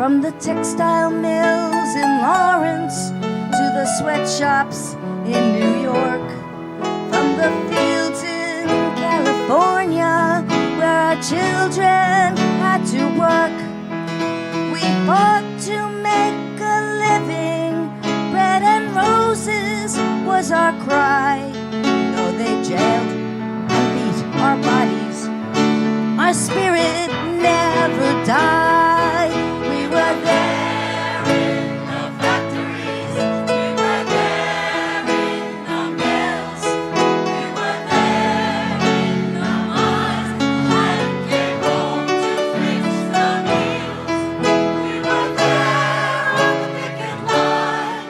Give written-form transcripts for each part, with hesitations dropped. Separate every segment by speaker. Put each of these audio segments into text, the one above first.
Speaker 1: From the textile mills in Lawrence to the sweatshops in New York, from the fields in California where our children had to work, we fought to make a living. Bread and roses was our cry. Though they jailed and beat our bodies, our spirit never died. We were there in the factories, we were there in the mills, we were there in the mines, and came home to fix the meals. We were there on the picket line,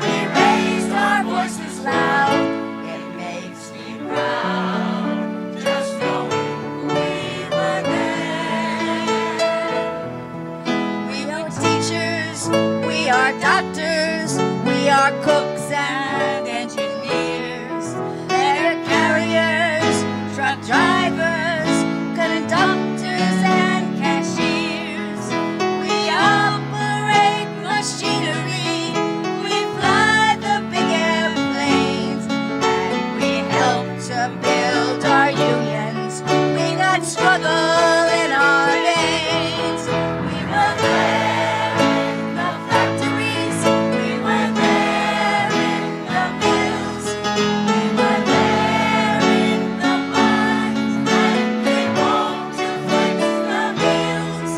Speaker 1: we raised our voices loud. It makes me proud just knowing we were there. We are teachers, we are doctors, we are cooks and engineers, letter carriers, truck drivers, conductors and cashiers. We operate machinery, we fly the big airplanes, and we help to build our unions. We got struggle in our veins. We were there in the factories, we were there in the mills, we were there in the mines, and came home to fix the meals.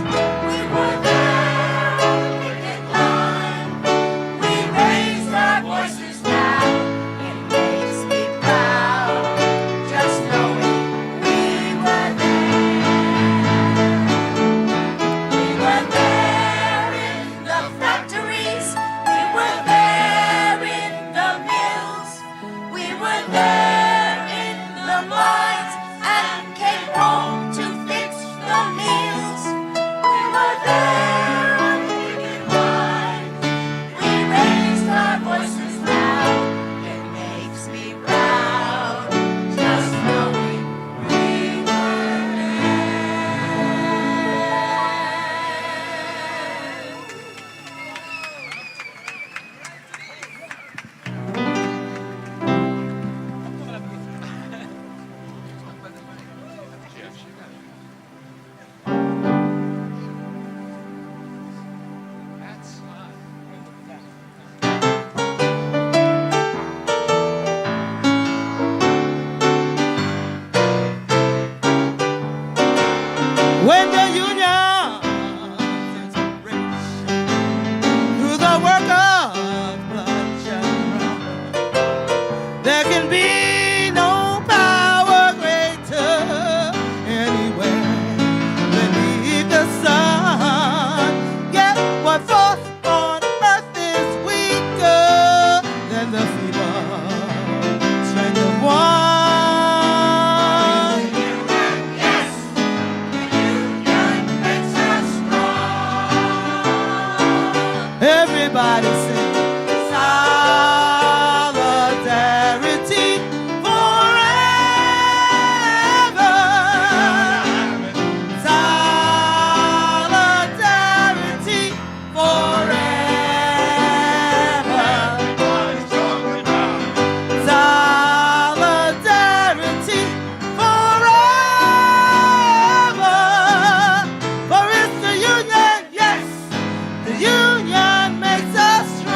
Speaker 1: We were there on the picket line, we raised our voices loud. It makes me proud just knowing we were there. We were there in the factories, we were there in the mills, we were there in the mines, and came home to fix the meals. We were there on the picket line, we raised our voices loud. It makes me proud just knowing we were
Speaker 2: When the union is rich through the work of bloodshed, there can be no power greater anywhere beneath the sun. Yet what force on earth is weaker than the feeble strength of one? Everybody sing solidarity forever. Solidarity forever. Solidarity forever. For it's the union, yes, the union makes us strong.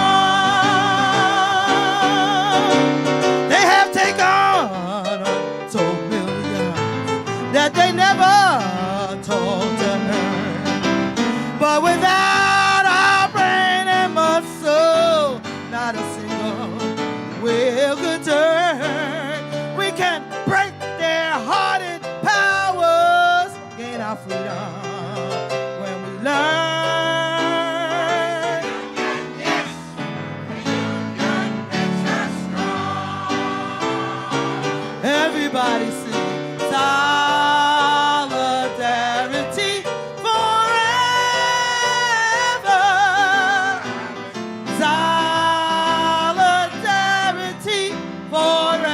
Speaker 2: They have taken untold millions that they never told to earn. But without our brain and muscle, not a single wheel could turn. We can break their hearted powers, gain our freedom when we learn. Everybody sing solidarity forever. Solidarity forever.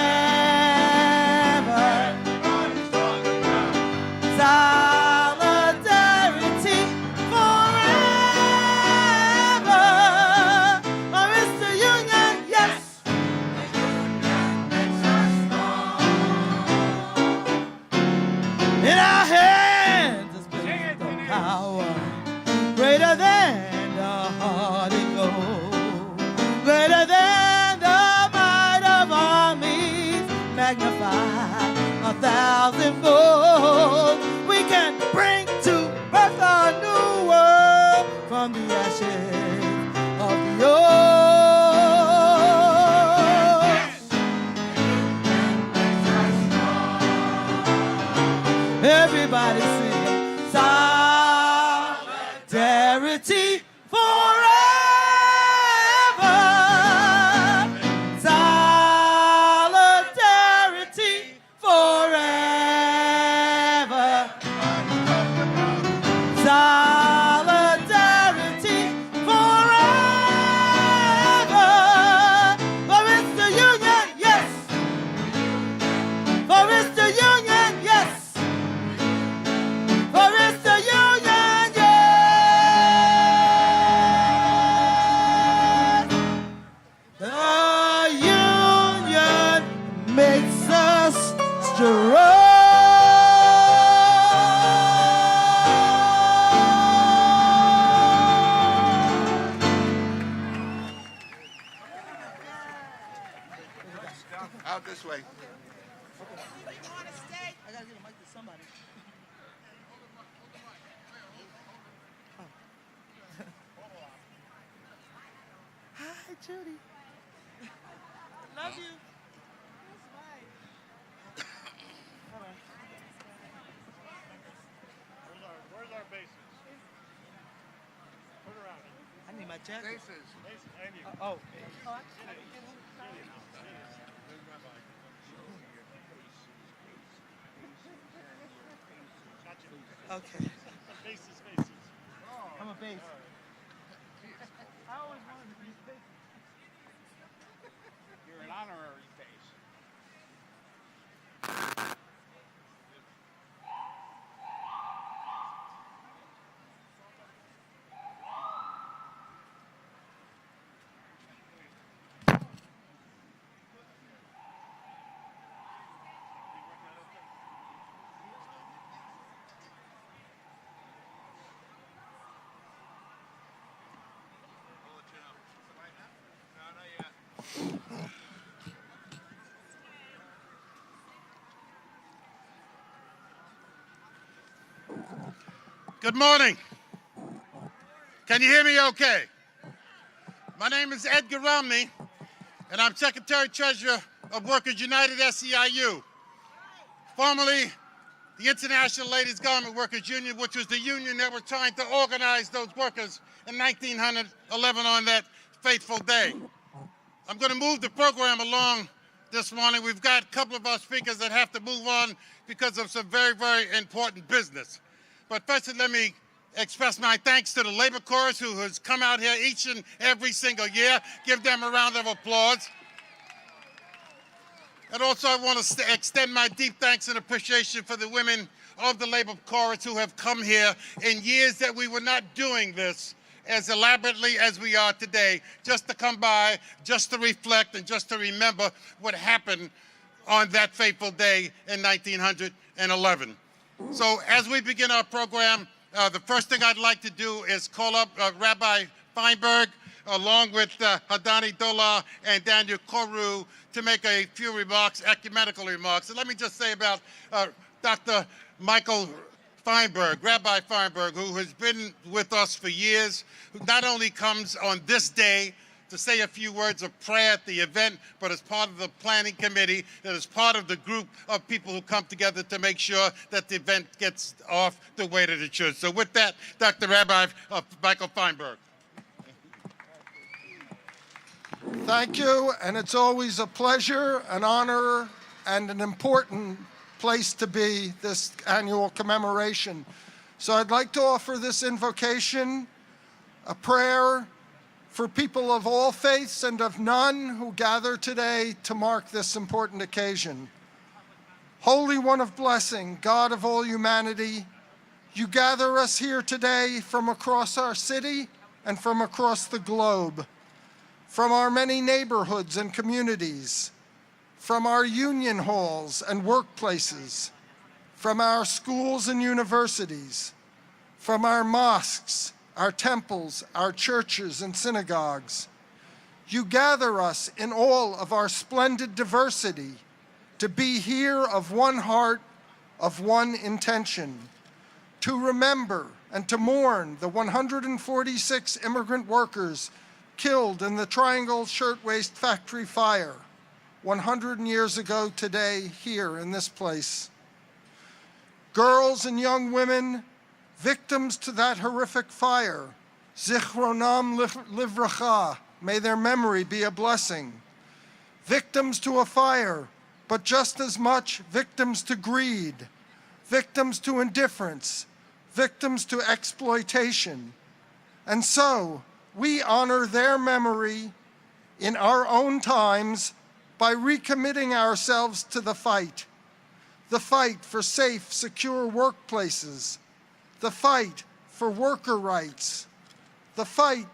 Speaker 2: Solidarity forever. thousandfold. We can bring to birth a new world from the ashes of the old. Everybody sing solidarity forever. Solidarity forever. Solidarity forever. For it's the union, yes. For it's the union, yes. For it's the union, yes. The union makes us strong.
Speaker 3: Out this way.
Speaker 2: I gotta give a mic to somebody. Hi, Judy. Love you.
Speaker 4: Where's our bases? Turn around.
Speaker 2: I need my jacket.
Speaker 3: Faces.
Speaker 4: And you.
Speaker 2: Oh. Okay.
Speaker 4: Faces.
Speaker 2: I'm a base. I always wanted to be base.
Speaker 3: You're an honorary face. Good morning. Can you hear me okay? My name is Edgar Romney, and I'm Secretary-Treasurer of Workers United SEIU, formerly the International Ladies Garment Workers Union, which was the union that was trying to organize those workers in 1911 on that fateful day. I'm going to move the program along this morning. We've got a couple of our speakers that have to move on because of some very, very important business. But first, let me express my thanks to the Labor Chorus who has come out here each and every single year. Give them a round of applause. And also, I want to extend my deep thanks and appreciation for the women of the Labor Chorus who have come here in years that we were not doing this as elaborately as we are today, just to come by, just to reflect, and just to remember what happened on that fateful day in 1911. So as we begin our program, the first thing I'd like to do is call up Rabbi Feinberg, along with Hadani Dola and Daniel Carew, to make a few remarks, ecumenical remarks. And let me just say about Dr. Michael Feinberg, Rabbi Feinberg, who has been with us for years, who not only comes on this day to say a few words of prayer at the event, but as part of the planning committee, that is part of the group of people who come together to make sure that the event gets off the way that it should. So with that, Dr. Rabbi Michael Feinberg.
Speaker 5: Thank you, and it's always a pleasure, an honor, and an important place to be, this annual commemoration. So I'd like to offer this invocation, a prayer for people of all faiths and of none who gather today to mark this important occasion. Holy One of blessing, God of all humanity, you gather us here today from across our city and from across the globe, from our many neighborhoods and communities, from our union halls and workplaces, from our schools and universities, from our mosques, our temples, our churches and synagogues. You gather us in all of our splendid diversity to be here of one heart of one intention: to remember and to mourn the 146 immigrant workers killed in the Triangle Shirtwaist Factory fire 100 years ago today here in this place. Girls and young women, victims to that horrific fire, Zichronam Livracha, may their memory be a blessing. Victims to a fire, but just as much victims to greed, victims to indifference, victims to exploitation. And so, we honor their memory in our own times by recommitting ourselves to the fight for safe, secure workplaces, the fight for worker rights, the fight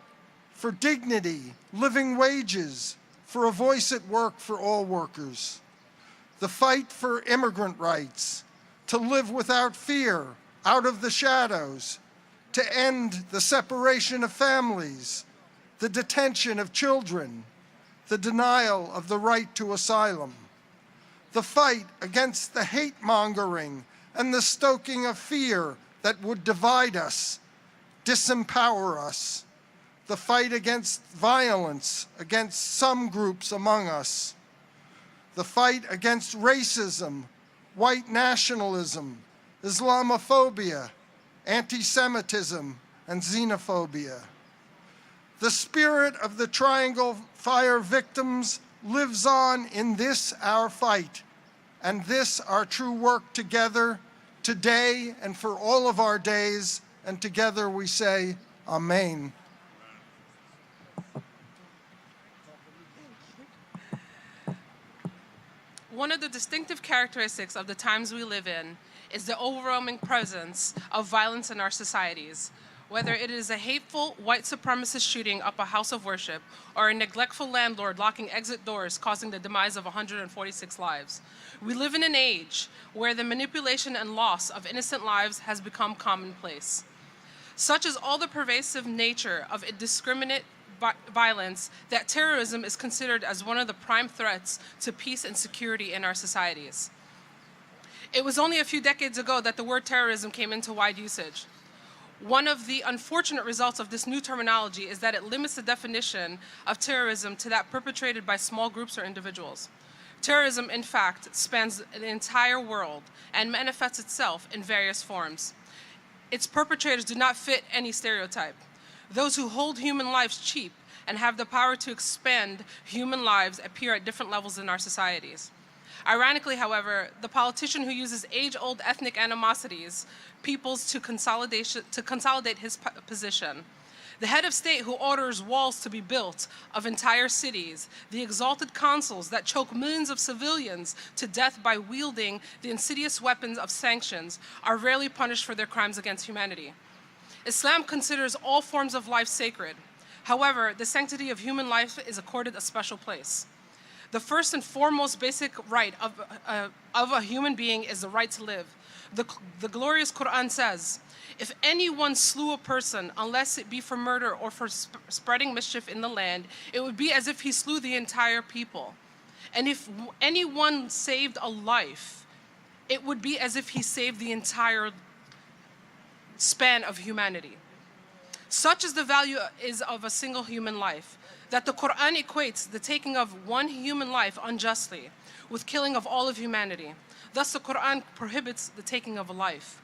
Speaker 5: for dignity, living wages, for a voice at work for all workers, the fight for immigrant rights, to live without fear, out of the shadows, to end the separation of families, the detention of children, the denial of the right to asylum, the fight against the hate-mongering and the stoking of fear that would divide us, disempower us, the fight against violence against some groups among us, the fight against racism, white nationalism, Islamophobia, anti-Semitism, and xenophobia. The spirit of the Triangle Fire victims lives on in this our fight, and this our true work together, today and for all of our days, and together we say, Amen.
Speaker 6: One of the distinctive characteristics of the times we live in is the overwhelming presence of violence in our societies, whether it is a hateful white supremacist shooting up a house of worship or a neglectful landlord locking exit doors causing the demise of 146 lives. We live in an age where the manipulation and loss of innocent lives has become commonplace. Such is all the pervasive nature of indiscriminate violence that terrorism is considered as one of the prime threats to peace and security in our societies. It was only a few decades ago that the word terrorism came into wide usage. One of the unfortunate results of this new terminology is that it limits the definition of terrorism to that perpetrated by small groups or individuals. Terrorism, in fact, spans the entire world and manifests itself in various forms. Its perpetrators do not fit any stereotype. Those who hold human lives cheap and have the power to expend human lives appear at different levels in our societies. Ironically, however, the politician who uses age-old ethnic animosities peoples to consolidate his position, the head of state who orders walls to be built of entire cities, the exalted consuls that choke millions of civilians to death by wielding the insidious weapons of sanctions are rarely punished for their crimes against humanity. Islam considers all forms of life sacred. However, the sanctity of human life is accorded a special place. The first and foremost basic right of a human being is the right to live. The glorious Quran says, if anyone slew a person, unless it be for murder or for spreading mischief in the land, it would be as if he slew the entire people. And if anyone saved a life, it would be as if he saved the entire span of humanity. Such is the value of a single human life, that the Quran equates the taking of one human life unjustly with killing of all of humanity. Thus, the Quran prohibits the taking of a life.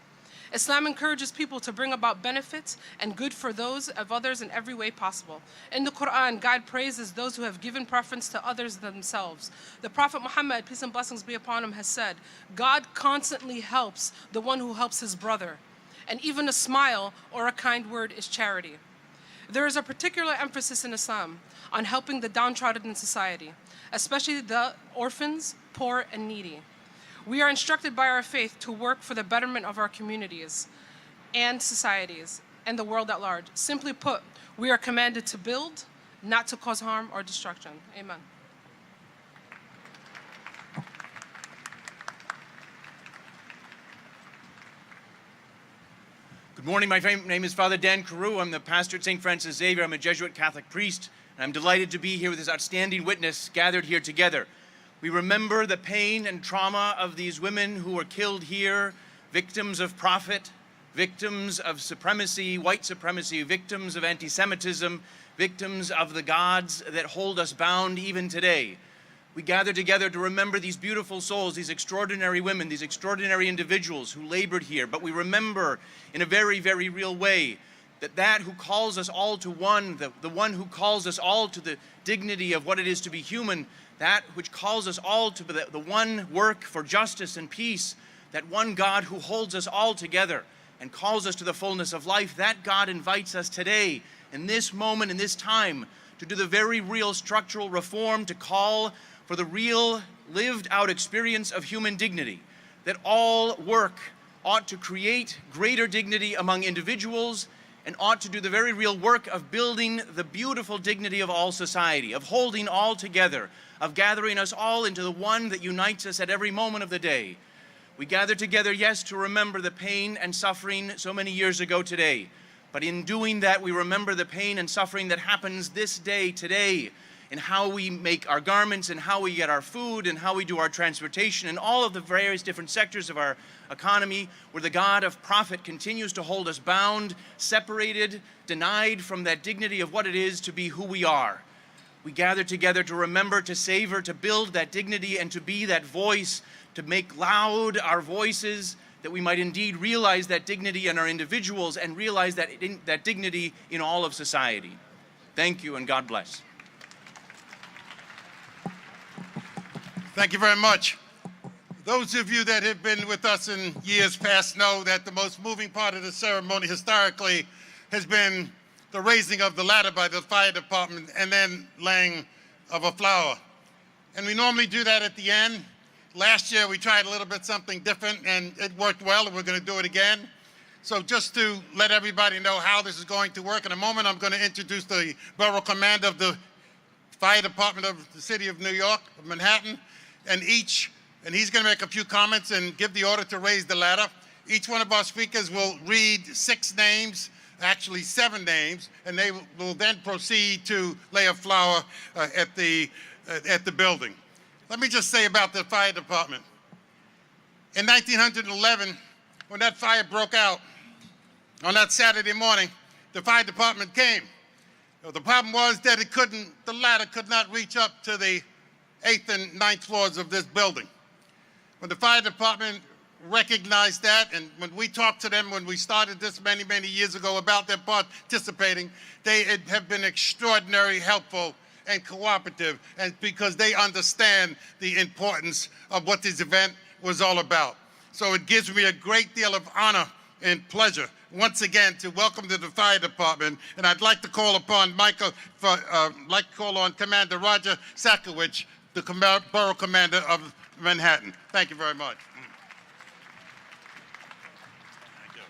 Speaker 6: Islam encourages people to bring about benefits and good for those of others in every way possible. In the Quran, God praises those who have given preference to others than themselves. The Prophet Muhammad, peace and blessings be upon him, has said, God constantly helps the one who helps his brother, and even a smile or a kind word is charity. There is a particular emphasis in Islam on helping the downtrodden in society, especially the orphans, poor, and needy. We are instructed by our faith to work for the betterment of our communities and societies and the world at large. Simply put, we are commanded to build, not to cause harm or destruction. Amen.
Speaker 7: Good morning. My name is Father Dan Carew. I'm the pastor at St. Francis Xavier. I'm a Jesuit Catholic priest, and I'm delighted to be here with this outstanding witness gathered here together. We remember the pain and trauma of these women who were killed here, victims of profit, victims of supremacy, white supremacy, victims of anti-Semitism, victims of the gods that hold us bound even today. We gather together to remember these beautiful souls, these extraordinary women, these extraordinary individuals who labored here. But we remember in a very, very real way that who calls us all to one, the one who calls us all to the dignity of what it is to be human, that which calls us all to the one work for justice and peace, that one God who holds us all together and calls us to the fullness of life, that God invites us today, in this moment, in this time, to do the very real structural reform, to call for the real lived out experience of human dignity, that all work ought to create greater dignity among individuals and ought to do the very real work of building the beautiful dignity of all society, of holding all together, of gathering us all into the one that unites us at every moment of the day. We gather together, yes, to remember the pain and suffering so many years ago today, but in doing that, we remember the pain and suffering that happens this day, today, in how we make our garments and how we get our food and how we do our transportation and all of the various different sectors of our economy where the God of profit continues to hold us bound, separated, denied from that dignity of what it is to be who we are. We gather together to remember, to savor, to build that dignity and to be that voice, to make loud our voices, that we might indeed realize that dignity in our individuals and realize that dignity in all of society. Thank you and God bless.
Speaker 3: Thank you very much. Those of you that have been with us in years past know that the most moving part of the ceremony historically has been the raising of the ladder by the fire department and then laying of a flower. And we normally do that at the end. Last year we tried a little bit something different and it worked well and we're going to do it again. So just to let everybody know how this is going to work, in a moment I'm going to introduce the Borough Commander of the Fire Department of the City of New York, of Manhattan, and he's going to make a few comments and give the order to raise the ladder. Each one of our speakers will read 6 names, actually 7 names, and they will then proceed to lay a flower at the building. Let me just say about the fire department. In 1911, when that fire broke out, on that Saturday morning, the fire department came. The problem was that the ladder could not reach up to the 8th and 9th floors of this building. When the fire department recognized that, and when we talked to them when we started this many, many years ago about their participating, they have been extraordinarily helpful and cooperative, and because they understand the importance of what this event was all about. So it gives me a great deal of honor and pleasure once again to welcome to the fire department, and I'd like to call upon Commander Roger Sakowicz, the Borough Commander of Manhattan. Thank you very much. Thank you.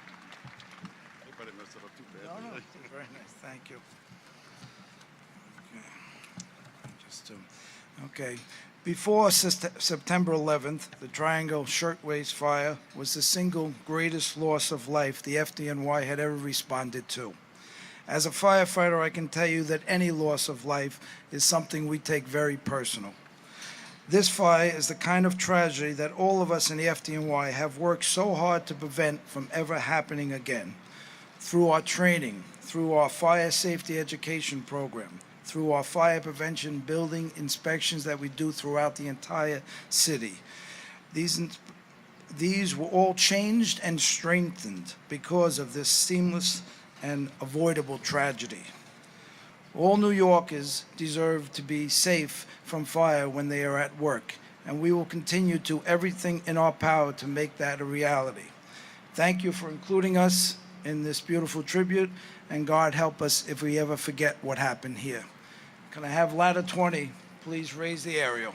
Speaker 3: Everybody messed it up too bad.
Speaker 8: No, very nice. Thank you. Okay. Before September 11th, the Triangle Shirtwaist Fire was the single greatest loss of life the FDNY had ever responded to. As a firefighter, I can tell you that any loss of life is something we take very personal. This fire is the kind of tragedy that all of us in the FDNY have worked so hard to prevent from ever happening again. Through our training, through our fire safety education program, through our fire prevention building inspections that we do throughout the entire city. These were all changed and strengthened because of this seamless and avoidable tragedy. All New Yorkers deserve to be safe from fire when they are at work, and we will continue to do everything in our power to make that a reality. Thank you for including us in this beautiful tribute, and God help us if we ever forget what happened here. Can I have ladder 20 please raise the aerial?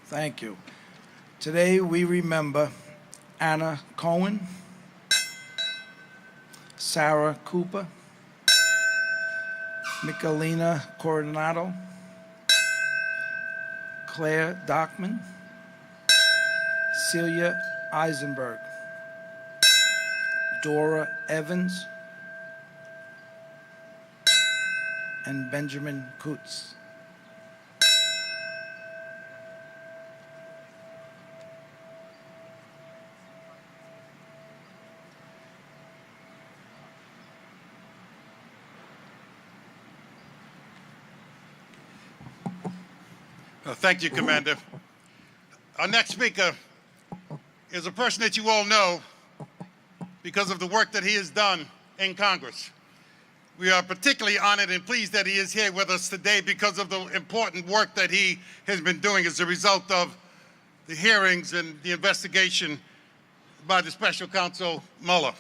Speaker 8: Thank you. Today we remember Anna Cohen, Sarah Cooper, Michelina Coronado, Claire Dockman, Celia Eisenberg, Dora Evans, and Benjamin Kutz.
Speaker 3: Thank you, Commander. Our next speaker is a person that you all know because of the work that he has done in Congress. We are particularly honored and pleased that he is here with us today because of the important work that he has been doing as a result of the hearings and the investigation by the Special Counsel Mueller.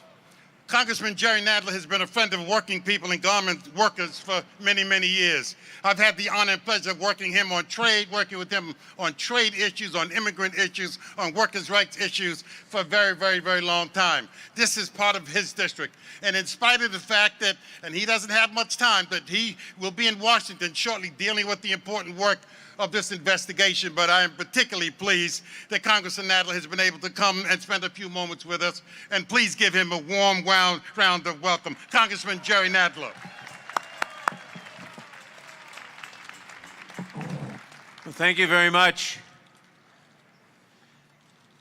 Speaker 3: Congressman Jerry Nadler has been a friend of working people and garment workers for many, many years. I've had the honor and pleasure of working with him on trade issues, on immigrant issues, on workers' rights issues for a very, very, very long time. This is part of his district. And in spite of the fact that, and he doesn't have much time, but he will be in Washington shortly dealing with the important work of this investigation, but I am particularly pleased that Congressman Nadler has been able to come and spend a few moments with us, and please give him a warm round of welcome. Congressman Jerry Nadler.
Speaker 9: Well, thank you very much.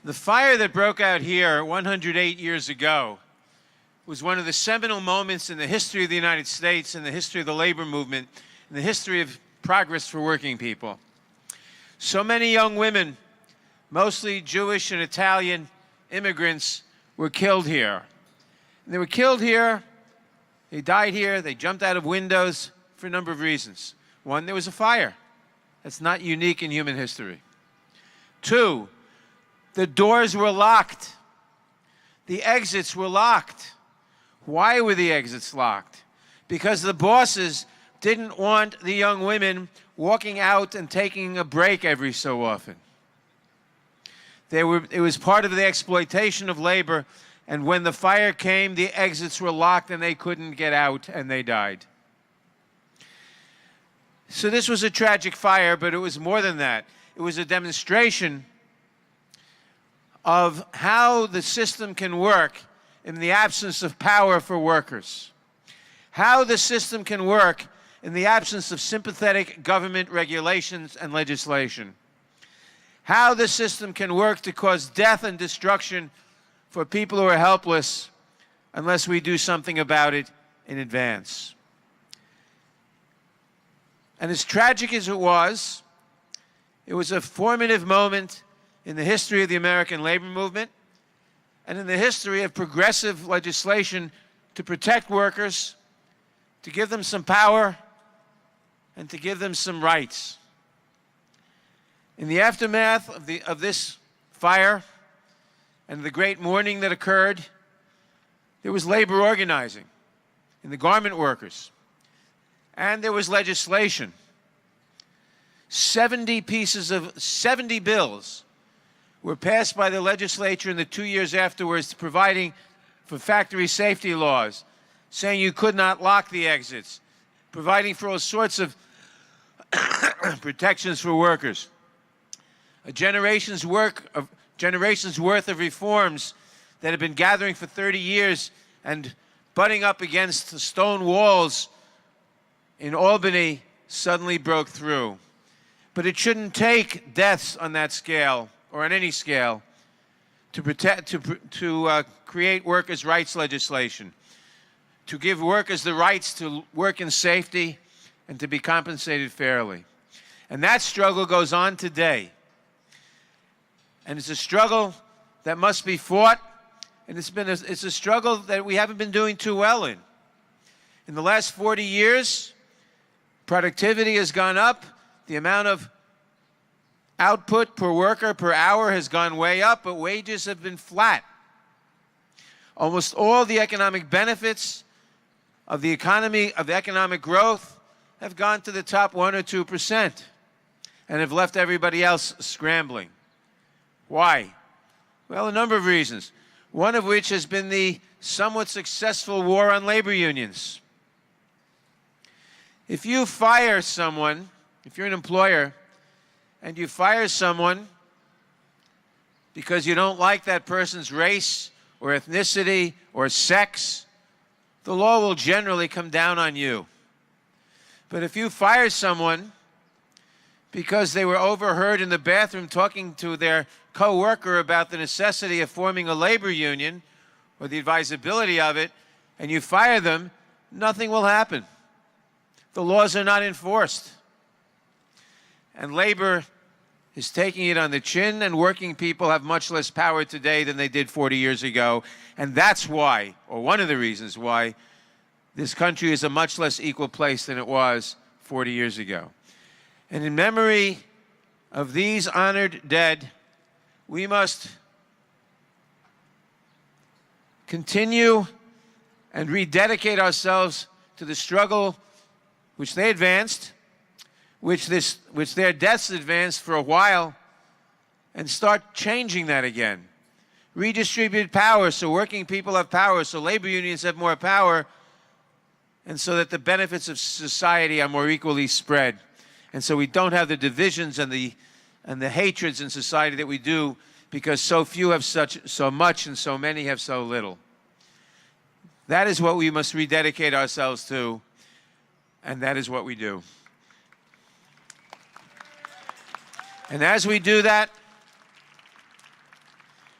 Speaker 9: The fire that broke out here 108 years ago was one of the seminal moments in the history of the United States, in the history of the labor movement, in the history of progress for working people. So many young women, mostly Jewish and Italian immigrants, were killed here. And they were killed here, they died here, they jumped out of windows for a number of reasons. One, there was a fire. That's not unique in human history. Two, the doors were locked. The exits were locked. Why were the exits locked? Because the bosses didn't want the young women walking out and taking a break every so often. It was part of the exploitation of labor, and when the fire came, the exits were locked and they couldn't get out and they died. So this was a tragic fire, but it was more than that. It was a demonstration of how the system can work in the absence of power for workers. How the system can work in the absence of sympathetic government regulations and legislation. How the system can work to cause death and destruction for people who are helpless unless we do something about it in advance. And as tragic as it was a formative moment in the history of the American labor movement and in the history of progressive legislation to protect workers, to give them some power, and to give them some rights. In the aftermath of this fire and the great mourning that occurred, there was labor organizing in the garment workers, and there was legislation. 70 bills were passed by the legislature in the 2 years afterwards, providing for factory safety laws, saying you could not lock the exits, providing for all sorts of protections for workers. A generation's worth of reforms that had been gathering for 30 years and butting up against the stone walls in Albany suddenly broke through. But it shouldn't take deaths on that scale, or on any scale, to create workers' rights legislation, to give workers the rights to work in safety and to be compensated fairly. And that struggle goes on today. And it's a struggle that must be fought, and it's a struggle that we haven't been doing too well in. In the last 40 years, productivity has gone up, the amount of output per worker per hour has gone way up, but wages have been flat. Almost all the economic benefits of the economy, of economic growth, have gone to the top 1 or 2%. and have left everybody else scrambling. Why? Well, a number of reasons, one of which has been the somewhat successful war on labor unions. If you fire someone, if you're an employer, and you fire someone because you don't like that person's race or ethnicity or sex, the law will generally come down on you. But if you fire someone because they were overheard in the bathroom talking to their co-worker about the necessity of forming a labor union or the advisability of it, and you fire them, nothing will happen. The laws are not enforced. And labor is taking it on the chin, and working people have much less power today than they did 40 years ago. And that's why, or one of the reasons why, this country is a much less equal place than it was 40 years ago. And in memory of these honored dead, we must continue and rededicate ourselves to the struggle which they advanced, which their deaths advanced for a while, and start changing that again. Redistribute power so working people have power, so labor unions have more power, and so that the benefits of society are more equally spread. And so we don't have the divisions and the hatreds in society that we do because so few have so much and so many have so little. That is what we must rededicate ourselves to, and that is what we do. And as we do that,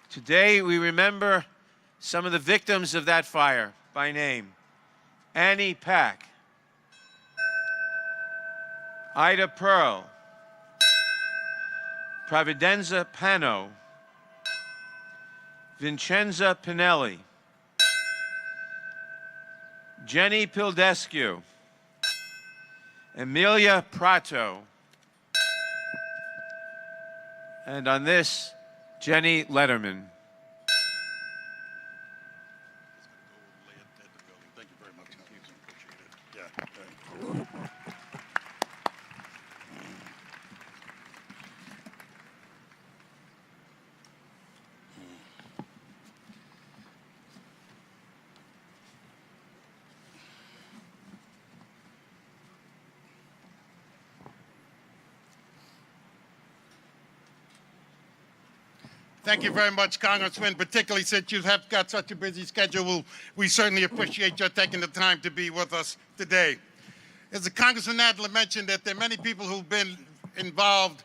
Speaker 9: today we remember some of the victims of that fire by name. Annie Pack, Ida Pearl, Providenza Pano, Vincenza Pinelli, Jenny Pildescu, Emilia Prato, and on this, Jenny Letterman.
Speaker 3: Thank you very much. Appreciate it. Yeah. Thank you very much, Congressman, particularly since you have got such a busy schedule. We certainly appreciate your taking the time to be with us today. As the Congressman Nadler mentioned, that there are many people who've been involved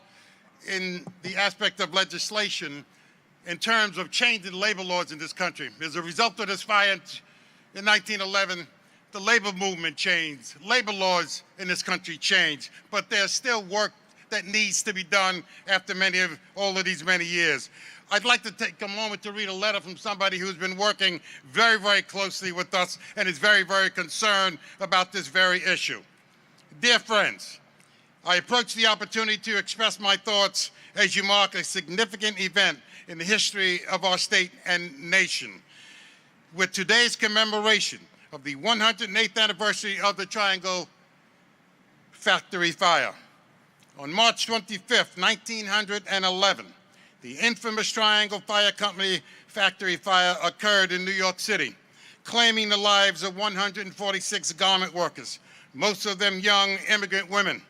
Speaker 3: in the aspect of legislation in terms of changing labor laws in this country. As a result of this fire in 1911, the labor movement changed. Labor laws in this country changed, but there's still work that needs to be done after all of these many years. I'd like to take a moment to read a letter from somebody who's been working very, very closely with us and is very, very concerned about this very issue. Dear friends, I approach the opportunity to express my thoughts as you mark a significant event in the history of our state and nation. With today's commemoration of the 108th anniversary of the Triangle Factory Fire. On March 25th, 1911, the infamous Triangle Fire Company factory fire occurred in New York City, claiming the lives of 146 garment workers, most of them young immigrant women.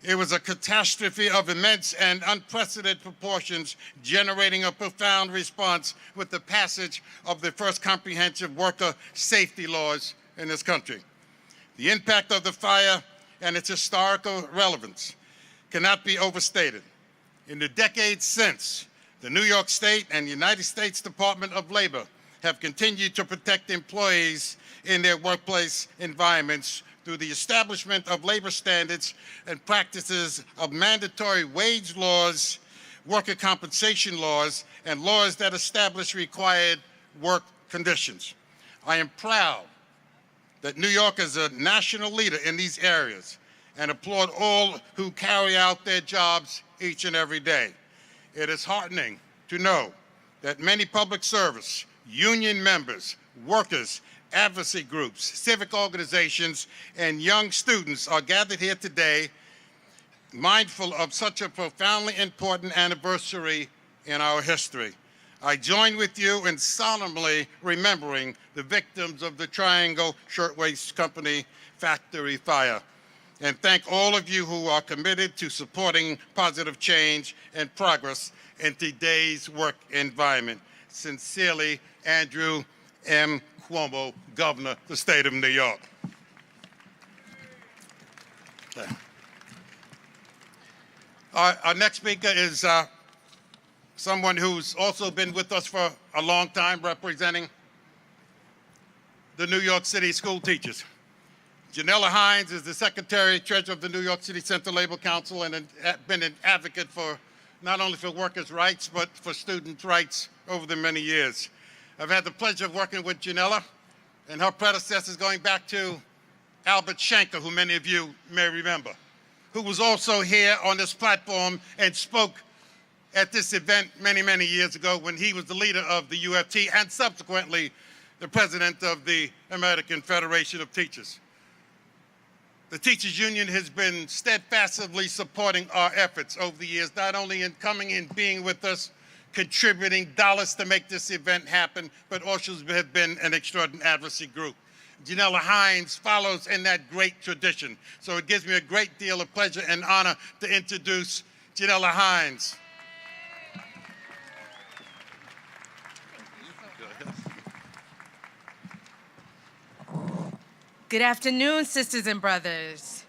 Speaker 3: It was a catastrophe of immense and unprecedented proportions, generating a profound response with the passage of the first comprehensive worker safety laws in this country. The impact of the fire and its historical relevance cannot be overstated. In the decades since, the New York State and United States Department of Labor have continued to protect employees in their workplace environments through the establishment of labor standards and practices of mandatory wage laws, worker compensation laws, and laws that establish required work conditions. I am proud that New York is a national leader in these areas and applaud all who carry out their jobs each and every day. It is heartening to know that many public service, union members, workers, advocacy groups, civic organizations, and young students are gathered here today mindful of such a profoundly important anniversary in our history. I join with you in solemnly remembering the victims of the Triangle Shirtwaist Company factory fire, and thank all of you who are committed to supporting positive change and progress in today's work environment. Sincerely, Andrew M. Cuomo, Governor of the State of New York. Okay. Our next speaker is someone who's also been with us for a long time, representing the New York City school teachers. Janella Hines is the Secretary Treasurer of the New York City Central Labor Council and been an advocate for not only for workers' rights, but for students' rights over the many years. I've had the pleasure of working with Janella and her predecessors going back to Albert Shanker, who many of you may remember, who was also here on this platform and spoke at this event many, many years ago when he was the leader of the UFT and subsequently the president of the American Federation of Teachers. The Teachers Union has been steadfastly supporting our efforts over the years, not only in coming and being with us, contributing dollars to make this event happen, but also have been an extraordinary advocacy group. Janella Hines follows in that great tradition. So it gives me a great deal of pleasure and honor to introduce Janella Hines.
Speaker 10: Good afternoon, sisters and brothers.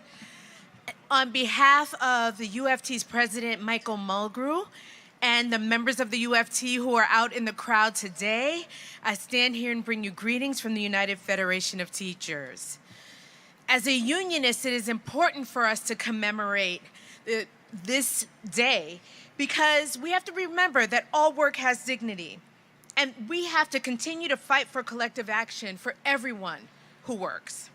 Speaker 10: On behalf of the UFT's president, Michael Mulgrew, and the members of the UFT who are out in the crowd today, I stand here and bring you greetings from the United Federation of Teachers. As a unionist, it is important for us to commemorate this day because we have to remember that all work has dignity, and we have to continue to fight for collective action for everyone who works.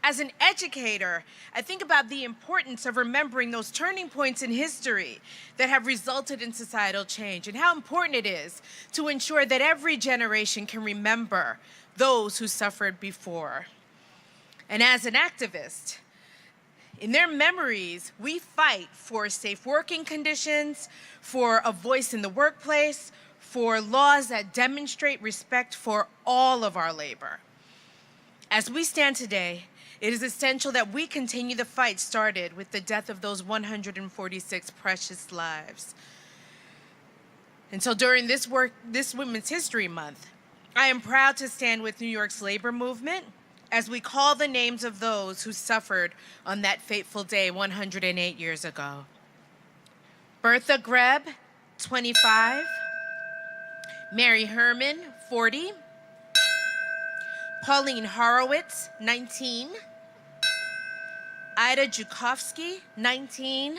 Speaker 10: As an educator, I think about the importance of remembering those turning points in history that have resulted in societal change and how important it is to ensure that every generation can remember those who suffered before. And as an activist, in their memories, we fight for safe working conditions, for a voice in the workplace, for laws that demonstrate respect for all of our labor. As we stand today, it is essential that we continue the fight started with the death of those 146 precious lives. And so during this Women's History Month, I am proud to stand with New York's labor movement as we call the names of those who suffered on that fateful day 108 years ago. Bertha Greb, 25. Mary Herman, 40. Pauline Horowitz, 19. Ida Jukovsky, 19.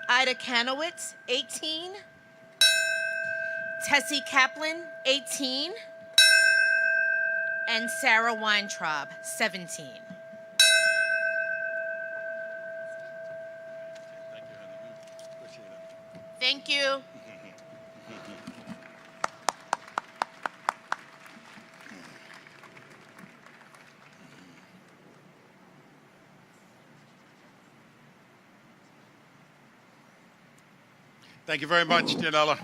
Speaker 10: Ida Kanowitz, 18. Tessie Kaplan, 18. And Sarah Weintraub, 17.
Speaker 3: Thank you, Heather. Appreciate it.
Speaker 10: Thank you.
Speaker 3: Thank you very much, Janella.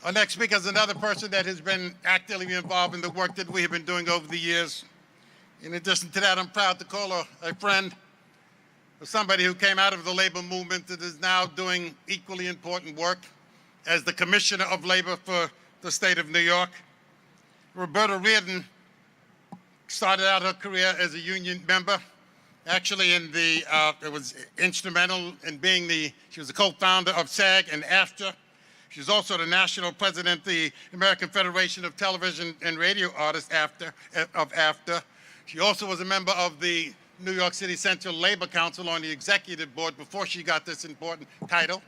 Speaker 3: Our next speaker is another person that has been actively involved in the work that we have been doing over the years. In addition to that, I'm proud to call her a friend, somebody who came out of the labor movement that is now doing equally important work as the Commissioner of Labor for the state of New York. Roberta Reardon started out her career as a union member. Actually, it was instrumental in being she was the co-founder of SAG and AFTRA. She's also the national president of the American Federation of Television and Radio Artists of AFTRA. She also was a member of the New York City Central Labor Council on the executive board before she got this important title.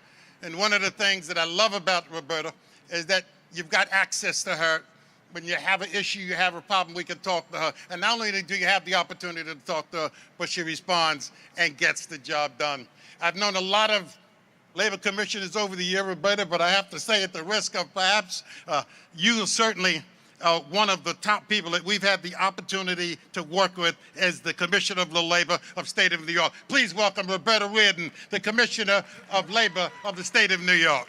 Speaker 3: And one of the things that I love about Roberta is that you've got access to her. When you have an issue, you have a problem, we can talk to her. And not only do you have the opportunity to talk to her, but she responds and gets the job done. I've known a lot of labor commissioners over the year, Roberta, but I have to say at the risk of perhaps you certainly one of the top people that we've had the opportunity to work with as the Commissioner of Labor of State of New York. Please welcome Roberta Reardon, the Commissioner of Labor of the State of New York.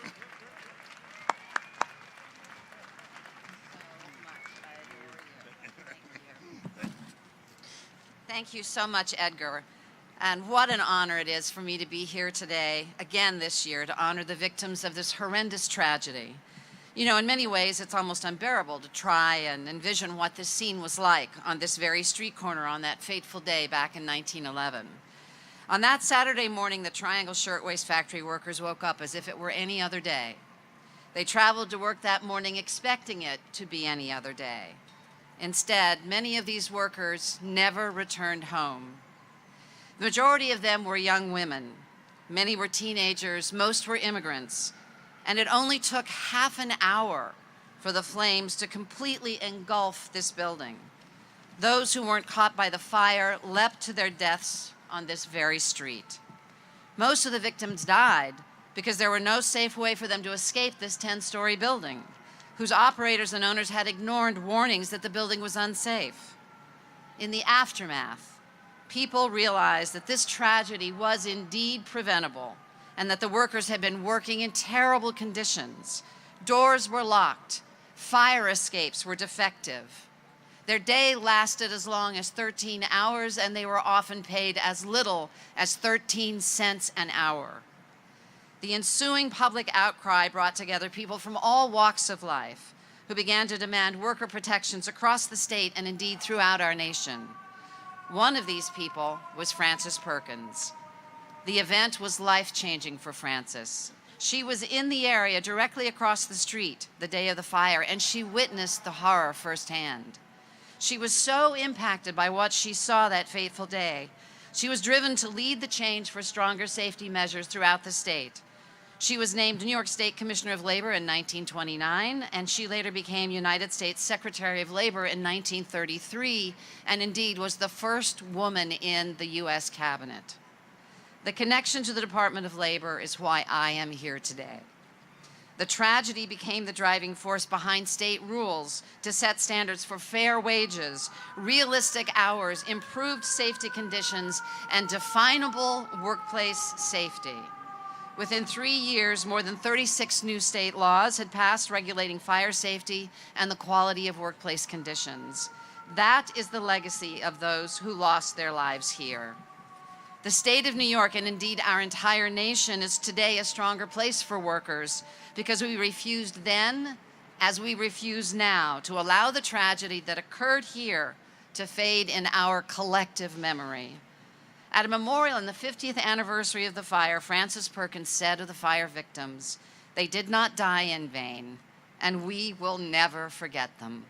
Speaker 11: Thank you so much, Edgar. And what an honor it is for me to be here today, again this year, to honor the victims of this horrendous tragedy. You know, in many ways, it's almost unbearable to try and envision what this scene was like on this very street corner on that fateful day back in 1911. On that Saturday morning, the Triangle Shirtwaist Factory workers woke up as if it were any other day. They traveled to work that morning expecting it to be any other day. Instead, many of these workers never returned home. The majority of them were young women. Many were teenagers, most were immigrants. And it only took half an hour for the flames to completely engulf this building. Those who weren't caught by the fire leapt to their deaths on this very street. Most of the victims died because there were no safe way for them to escape this 10-story building, whose operators and owners had ignored warnings that the building was unsafe. In the aftermath, people realized that this tragedy was indeed preventable and that the workers had been working in terrible conditions. Doors were locked, fire escapes were defective. Their day lasted as long as 13 hours, and they were often paid as little as 13 cents an hour. The ensuing public outcry brought together people from all walks of life who began to demand worker protections across the state and indeed throughout our nation. One of these people was Frances Perkins. The event was life-changing for Frances. She was in the area directly across the street the day of the fire, and she witnessed the horror firsthand. She was so impacted by what she saw that fateful day. She was driven to lead the change for stronger safety measures throughout the state. She was named New York State Commissioner of Labor in 1929, and she later became United States Secretary of Labor in 1933, and indeed was the first woman in the U.S. cabinet. The connection to the Department of Labor is why I am here today. The tragedy became the driving force behind state rules to set standards for fair wages, realistic hours, improved safety conditions, and definable workplace safety. Within 3 years, more than 36 new state laws had passed regulating fire safety and the quality of workplace conditions. That is the legacy of those who lost their lives here. The state of New York, and indeed our entire nation, is today a stronger place for workers because we refused then, as we refuse now, to allow the tragedy that occurred here to fade in our collective memory. At a memorial on the 50th anniversary of the fire, Frances Perkins said of the fire victims, "They did not die in vain, and we will never forget them."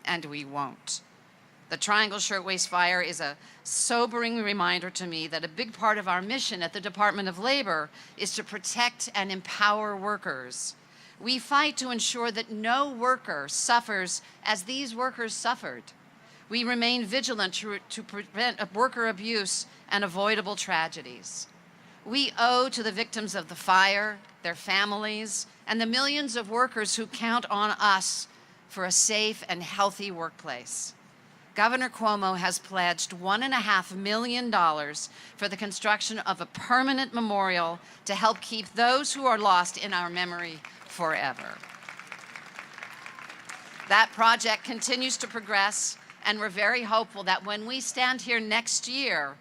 Speaker 11: And we won't. The Triangle Shirtwaist Fire is a sobering reminder to me that a big part of our mission at the Department of Labor is to protect and empower workers. We fight to ensure that no worker suffers as these workers suffered. We remain vigilant to prevent worker abuse and avoidable tragedies. We owe to the victims of the fire, their families, and the millions of workers who count on us for a safe and healthy workplace. Governor Cuomo has pledged $1.5 million for the construction of a permanent memorial to help keep those who are lost in our memory forever. That project continues to progress, and we're very hopeful that when we stand here next year,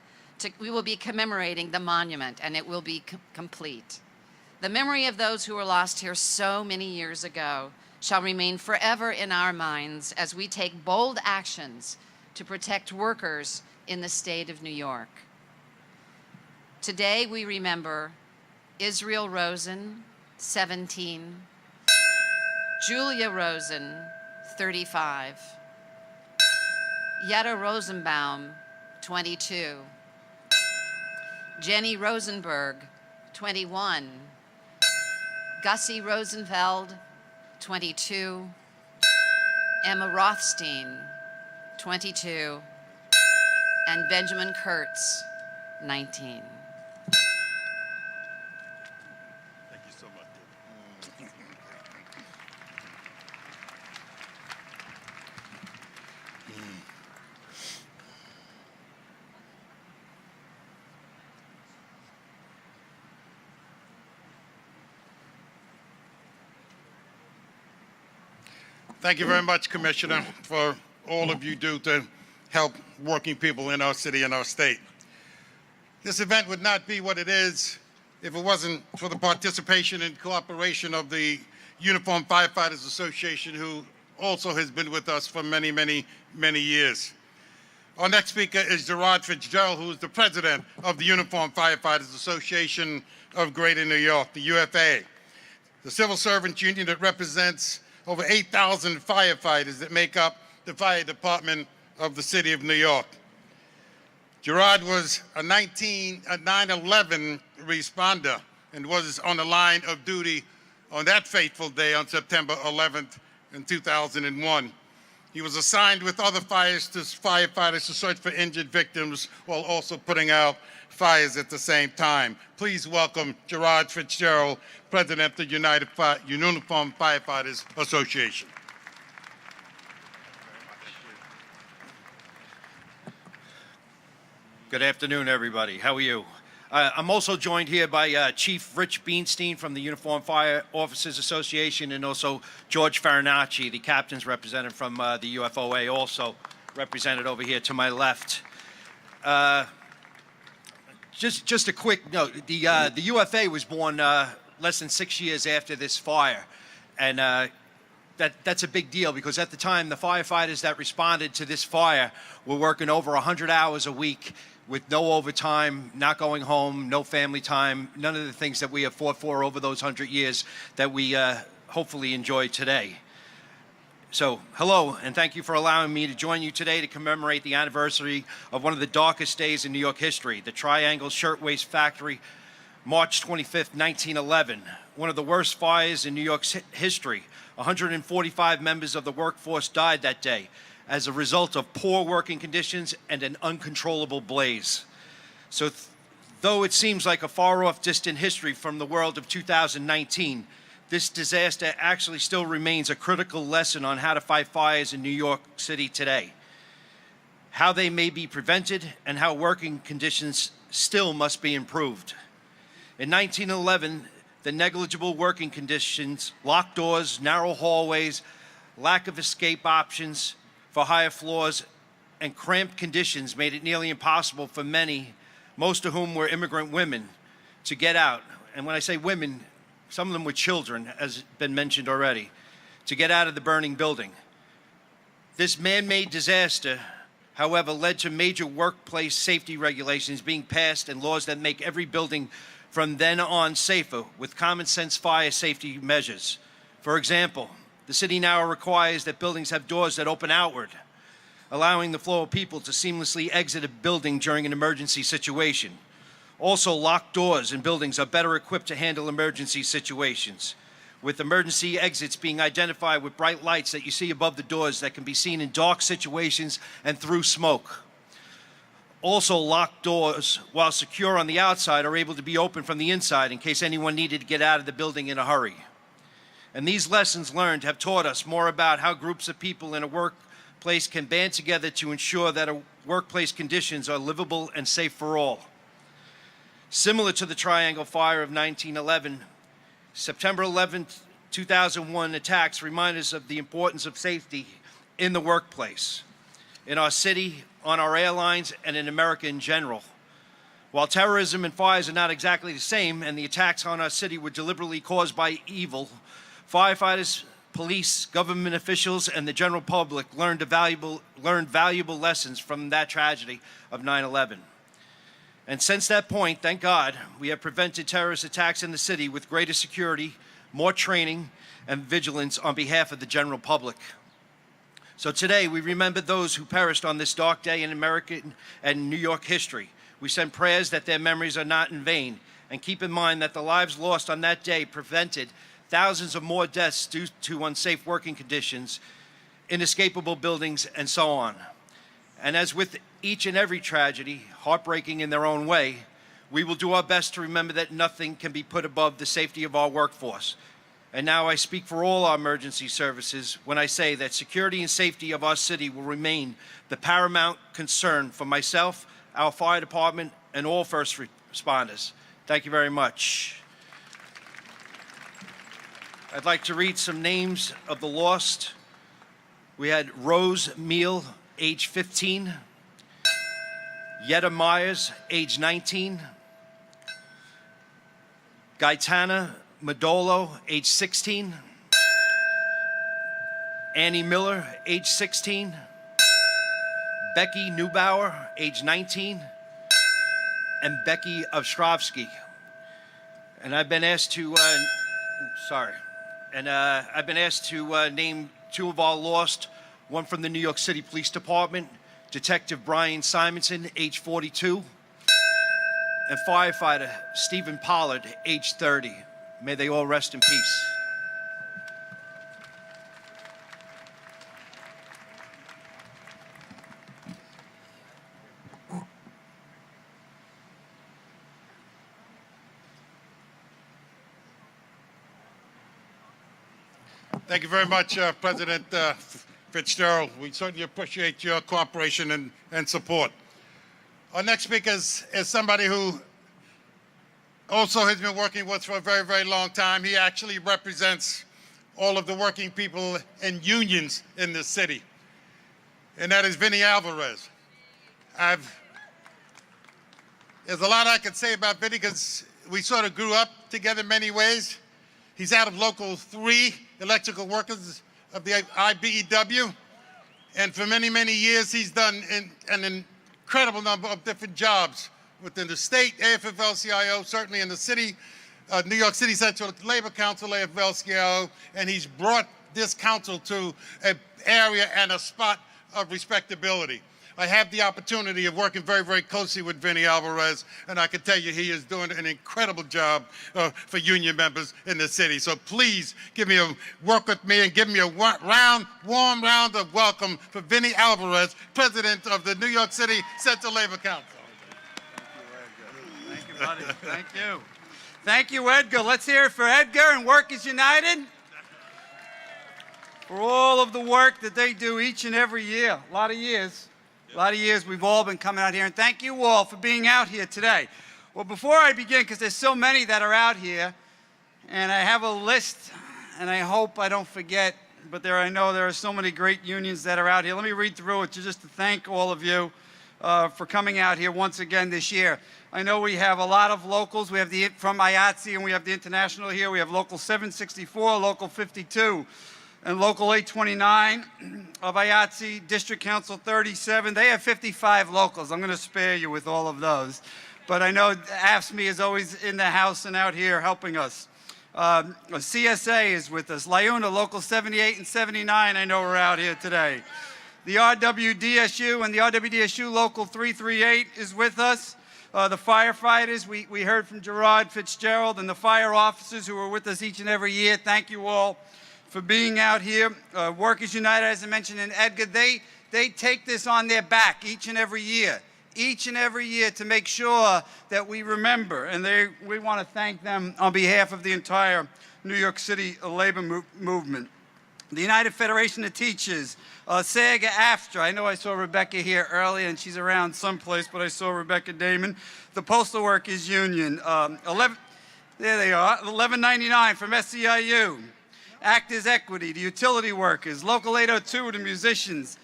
Speaker 11: we will be commemorating the monument, and it will be complete. The memory of those who were lost here so many years ago shall remain forever in our minds as we take bold actions to protect workers in the state of New York. Today we remember Israel Rosen, 17, Julia Rosen, 35, Yetta Rosenbaum, 22, Jenny Rosenberg, 21, Gussie Rosenfeld, 22, Emma Rothstein, 22, and Benjamin Kurtz, 19.
Speaker 3: Thank you so much. Thank you very much, Commissioner, for all of you do to help working people in our city and our state. This event would not be what it is if it wasn't for the participation and cooperation of the Uniformed Firefighters Association, who also has been with us for many, many, many years. Our next speaker is Gerard Fitzgerald, who is the president of the Uniformed Firefighters Association of Greater New York, the UFA, the civil servants union that represents over 8,000 firefighters that make up the fire department of the city of New York. Gerard was a 9/11 responder and was on the line of duty on that fateful day on September 11th in 2001. He was assigned with other firefighters to search for injured victims while also putting out fires at the same time. Please welcome Gerard Fitzgerald, President of the Uniformed Firefighters Association.
Speaker 12: Good afternoon, everybody. How are you? I'm also joined here by Chief Rich Beanstein from the Uniformed Fire Officers Association, and also George Farinacci, the captain's representative from the UFOA, also represented over here to my left. Just a quick note, the UFA was born less than 6 years after this fire, and that's a big deal because at the time the firefighters that responded to this fire were working over 100 hours a week with no overtime, not going home, no family time, none of the things that we have fought for over those 100 years that we hopefully enjoy today. So, hello, and thank you for allowing me to join you today to commemorate the anniversary of one of the darkest days in New York history, the Triangle Shirtwaist Factory, March 25th, 1911, one of the worst fires in New York's history. 145 members of the workforce died that day as a result of poor working conditions and an uncontrollable blaze. So though it seems like a far-off distant history from the world of 2019, this disaster actually still remains a critical lesson on how to fight fires in New York City today, how they may be prevented, and how working conditions still must be improved. In 1911, the negligible working conditions, locked doors, narrow hallways, lack of escape options for higher floors, and cramped conditions made it nearly impossible for many, most of whom were immigrant women, to get out. And when I say women, some of them were children, as has been mentioned already, to get out of the burning building. This man-made disaster, however, led to major workplace safety regulations being passed and laws that make every building from then on safer with common sense fire safety measures. For example, the city now requires that buildings have doors that open outward, allowing the flow of people to seamlessly exit a building during an emergency situation. Also, locked doors in buildings are better equipped to handle emergency situations, with emergency exits being identified with bright lights that you see above the doors that can be seen in dark situations and through smoke. Also, locked doors, while secure on the outside, are able to be opened from the inside in case anyone needed to get out of the building in a hurry. And these lessons learned have taught us more about how groups of people in a workplace can band together to ensure that workplace conditions are livable and safe for all. Similar to the Triangle Fire of 1911, September 11, 2001 attacks remind us of the importance of safety in the workplace, in our city, on our airlines, and in America in general. While terrorism and fires are not exactly the same, and the attacks on our city were deliberately caused by evil, firefighters, police, government officials, and the general public learned valuable lessons from that tragedy of 9/11. And since that point, thank God, we have prevented terrorist attacks in the city with greater security, more training, and vigilance on behalf of the general public. So today, we remember those who perished on this dark day in American and New York history. We send prayers that their memories are not in vain, and keep in mind that the lives lost on that day prevented thousands of more deaths due to unsafe working conditions, inescapable buildings, and so on. And as with each and every tragedy, heartbreaking in their own way, we will do our best to remember that nothing can be put above the safety of our workforce. And now I speak for all our emergency services when I say that security and safety of our city will remain the paramount concern for myself, our fire department, and all first responders. Thank you very much. I'd like to read some names of the lost. We had Rose Meal, age 15. Yetta Myers, age 19. Gaetana Madolo, age 16. Annie Miller, age 16. Becky Neubauer, age 19. And Becky Ostrovsky. And I've been asked to, I've been asked to name two of our lost, one from the New York City Police Department, Detective Brian Simonson, age 42, and firefighter Stephen Pollard, age 30. May they all rest in peace.
Speaker 3: Thank you very much, President Fitzgerald. We certainly appreciate your cooperation and support. Our next speaker is somebody who also has been working with us for a very, very long time. He actually represents all of the working people and unions in this city, and that is Vinny Alvarez. There's a lot I could say about Vinny because we sort of grew up together in many ways. He's out of Local 3, electrical workers of the IBEW. And for many, many years, he's done an incredible number of different jobs within the state, AFL-CIO, certainly in the city, New York City Central Labor Council, AFL-CIO, and he's brought this council to an area and a spot of respectability. I have the opportunity of working very, very closely with Vinny Alvarez, and I can tell you he is doing an incredible job for union members in the city. So please work with me and give me a warm round of welcome for Vinny Alvarez, President of the New York City Central Labor Council.
Speaker 13: Thank you, buddy. Thank you. Thank you, Edgar. Let's hear it for Edgar and Workers United for all of the work that they do each and every year. A lot of years. A lot of years we've all been coming out here, and thank you all for being out here today. Well, before I begin, because there's so many that are out here, and I have a list, and I hope I don't forget, but I know there are so many great unions that are out here. Let me read through it just to thank all of you for coming out here once again this year. I know we have a lot of locals. We have from IATSE, and we have the International here. We have Local 764, Local 52. And Local 829 of IATSE, District Council 37. They have 55 locals. I'm going to spare you with all of those. But I know AFSCME is always in the house and out here helping us. CSA is with us. LIUNA, Local 78 and 79, I know we're out here today. The RWDSU and the RWDSU Local 338 is with us. The firefighters, we heard from Gerard Fitzgerald, and the fire officers who are with us each and every year. Thank you all for being out here. Workers United, as I mentioned, and Edgar, they take this on their back each and every year to make sure that we remember, and we want to thank them on behalf of the entire New York City labor movement. The United Federation of Teachers, SAG AFTRA, I know I saw Rebecca here earlier, and she's around someplace, but I saw Rebecca Damon. The Postal Workers Union, there they are, 1199 from SEIU. Actors Equity, the utility workers, Local 802, the musicians.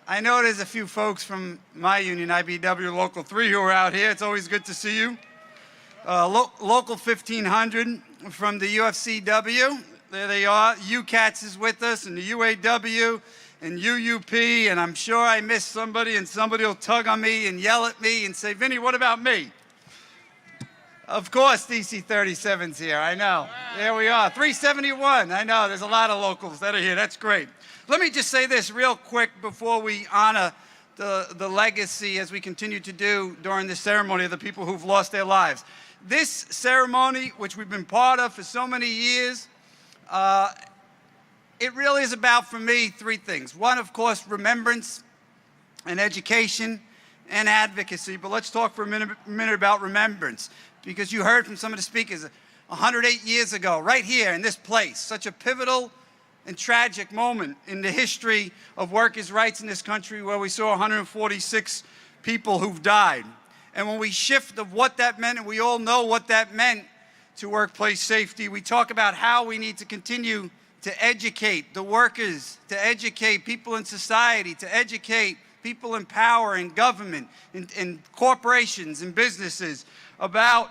Speaker 13: I know there's a few folks from my union, IBEW Local 3, who are out here. It's always good to see you. Local 1500 from the UFCW. There they are. UCATS is with us, and the UAW, and UUP, and I'm sure I missed somebody, and somebody will tug on me and yell at me and say, Vinny, what about me? Of course, DC 37's here, I know. There we are, 371, I know, there's a lot of locals that are here, that's great. Let me just say this real quick before we honor the legacy as we continue to do during this ceremony of the people who've lost their lives. This ceremony, which we've been part of for so many years, it really is about, for me, three things. One, of course, remembrance and education and advocacy, but let's talk for a minute about remembrance. Because you heard from some of the speakers 108 years ago, right here in this place, such a pivotal and tragic moment in the history of workers' rights in this country, where we saw 146 people who've died. And when we shift of what that meant, and we all know what that meant to workplace safety, we talk about how we need to continue to educate the workers, to educate people in society, to educate people in power, in government, in corporations, and businesses about,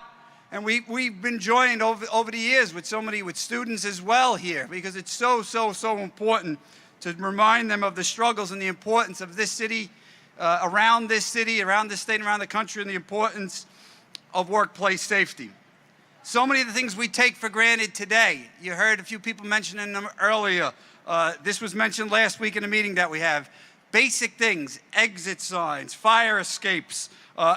Speaker 13: and we've been joined over the years with with students as well here, because it's so important to remind them of the struggles and the importance of this city, around this state, and around the country, and the importance of workplace safety. So many of the things we take for granted today, you heard a few people mentioning them earlier. This was mentioned last week in a meeting that we have. Basic things, exit signs, fire escapes,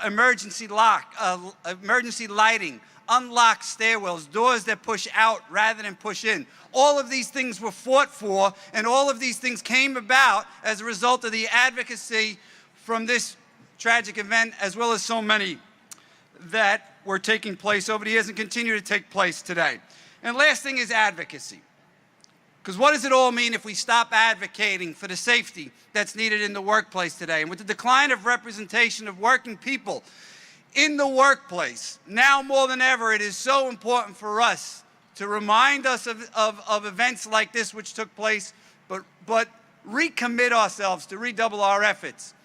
Speaker 13: emergency lighting, unlocked stairwells, doors that push out rather than push in. All of these things were fought for, and all of these things came about as a result of the advocacy from this tragic event, as well as so many that were taking place over the years and continue to take place today. And last thing is advocacy. Because what does it all mean if we stop advocating for the safety that's needed in the workplace today? And with the decline of representation of working people in the workplace, now more than ever, it is so important for us to remind us of events like this which took place, but recommit ourselves to redouble our efforts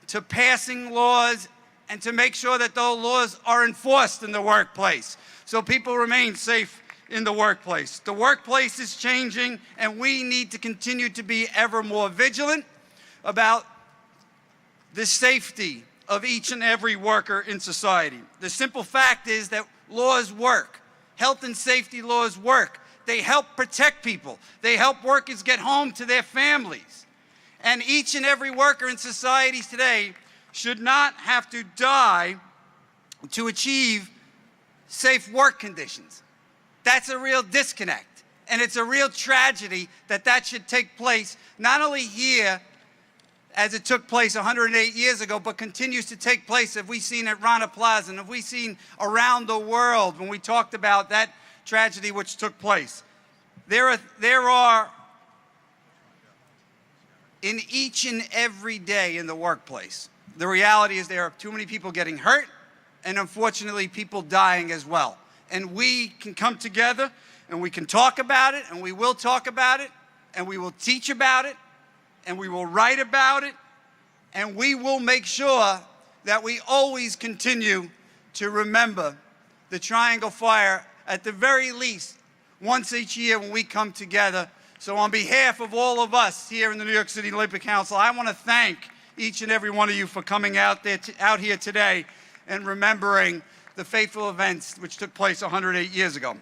Speaker 13: to passing laws and to make sure that those laws are enforced in the workplace so people remain safe in the workplace. The workplace is changing, and we need to continue to be ever more vigilant about the safety of each and every worker in society. The simple fact is that laws work. Health and safety laws work. They help protect people. They help workers get home to their families. And each and every worker in society today should not have to die to achieve safe work conditions. That's a real disconnect, and it's a real tragedy that should take place, not only here as it took place 108 years ago, but continues to take place, as we've seen at Rana Plaza, and as we've seen around the world when we talked about that tragedy which took place. There are in each and every day in the workplace, the reality is there are too many people getting hurt, and unfortunately people dying as well. And we can come together, and we can talk about it, and we will talk about it, and we will teach about it, and we will write about it, and we will make sure that we always continue to remember the Triangle Fire, at the very least, once each year when we come together. So on behalf of all of us here in the New York City Labor Council, I want to thank each and every one of you for coming out here today and remembering the fateful events which took place 108 years ago.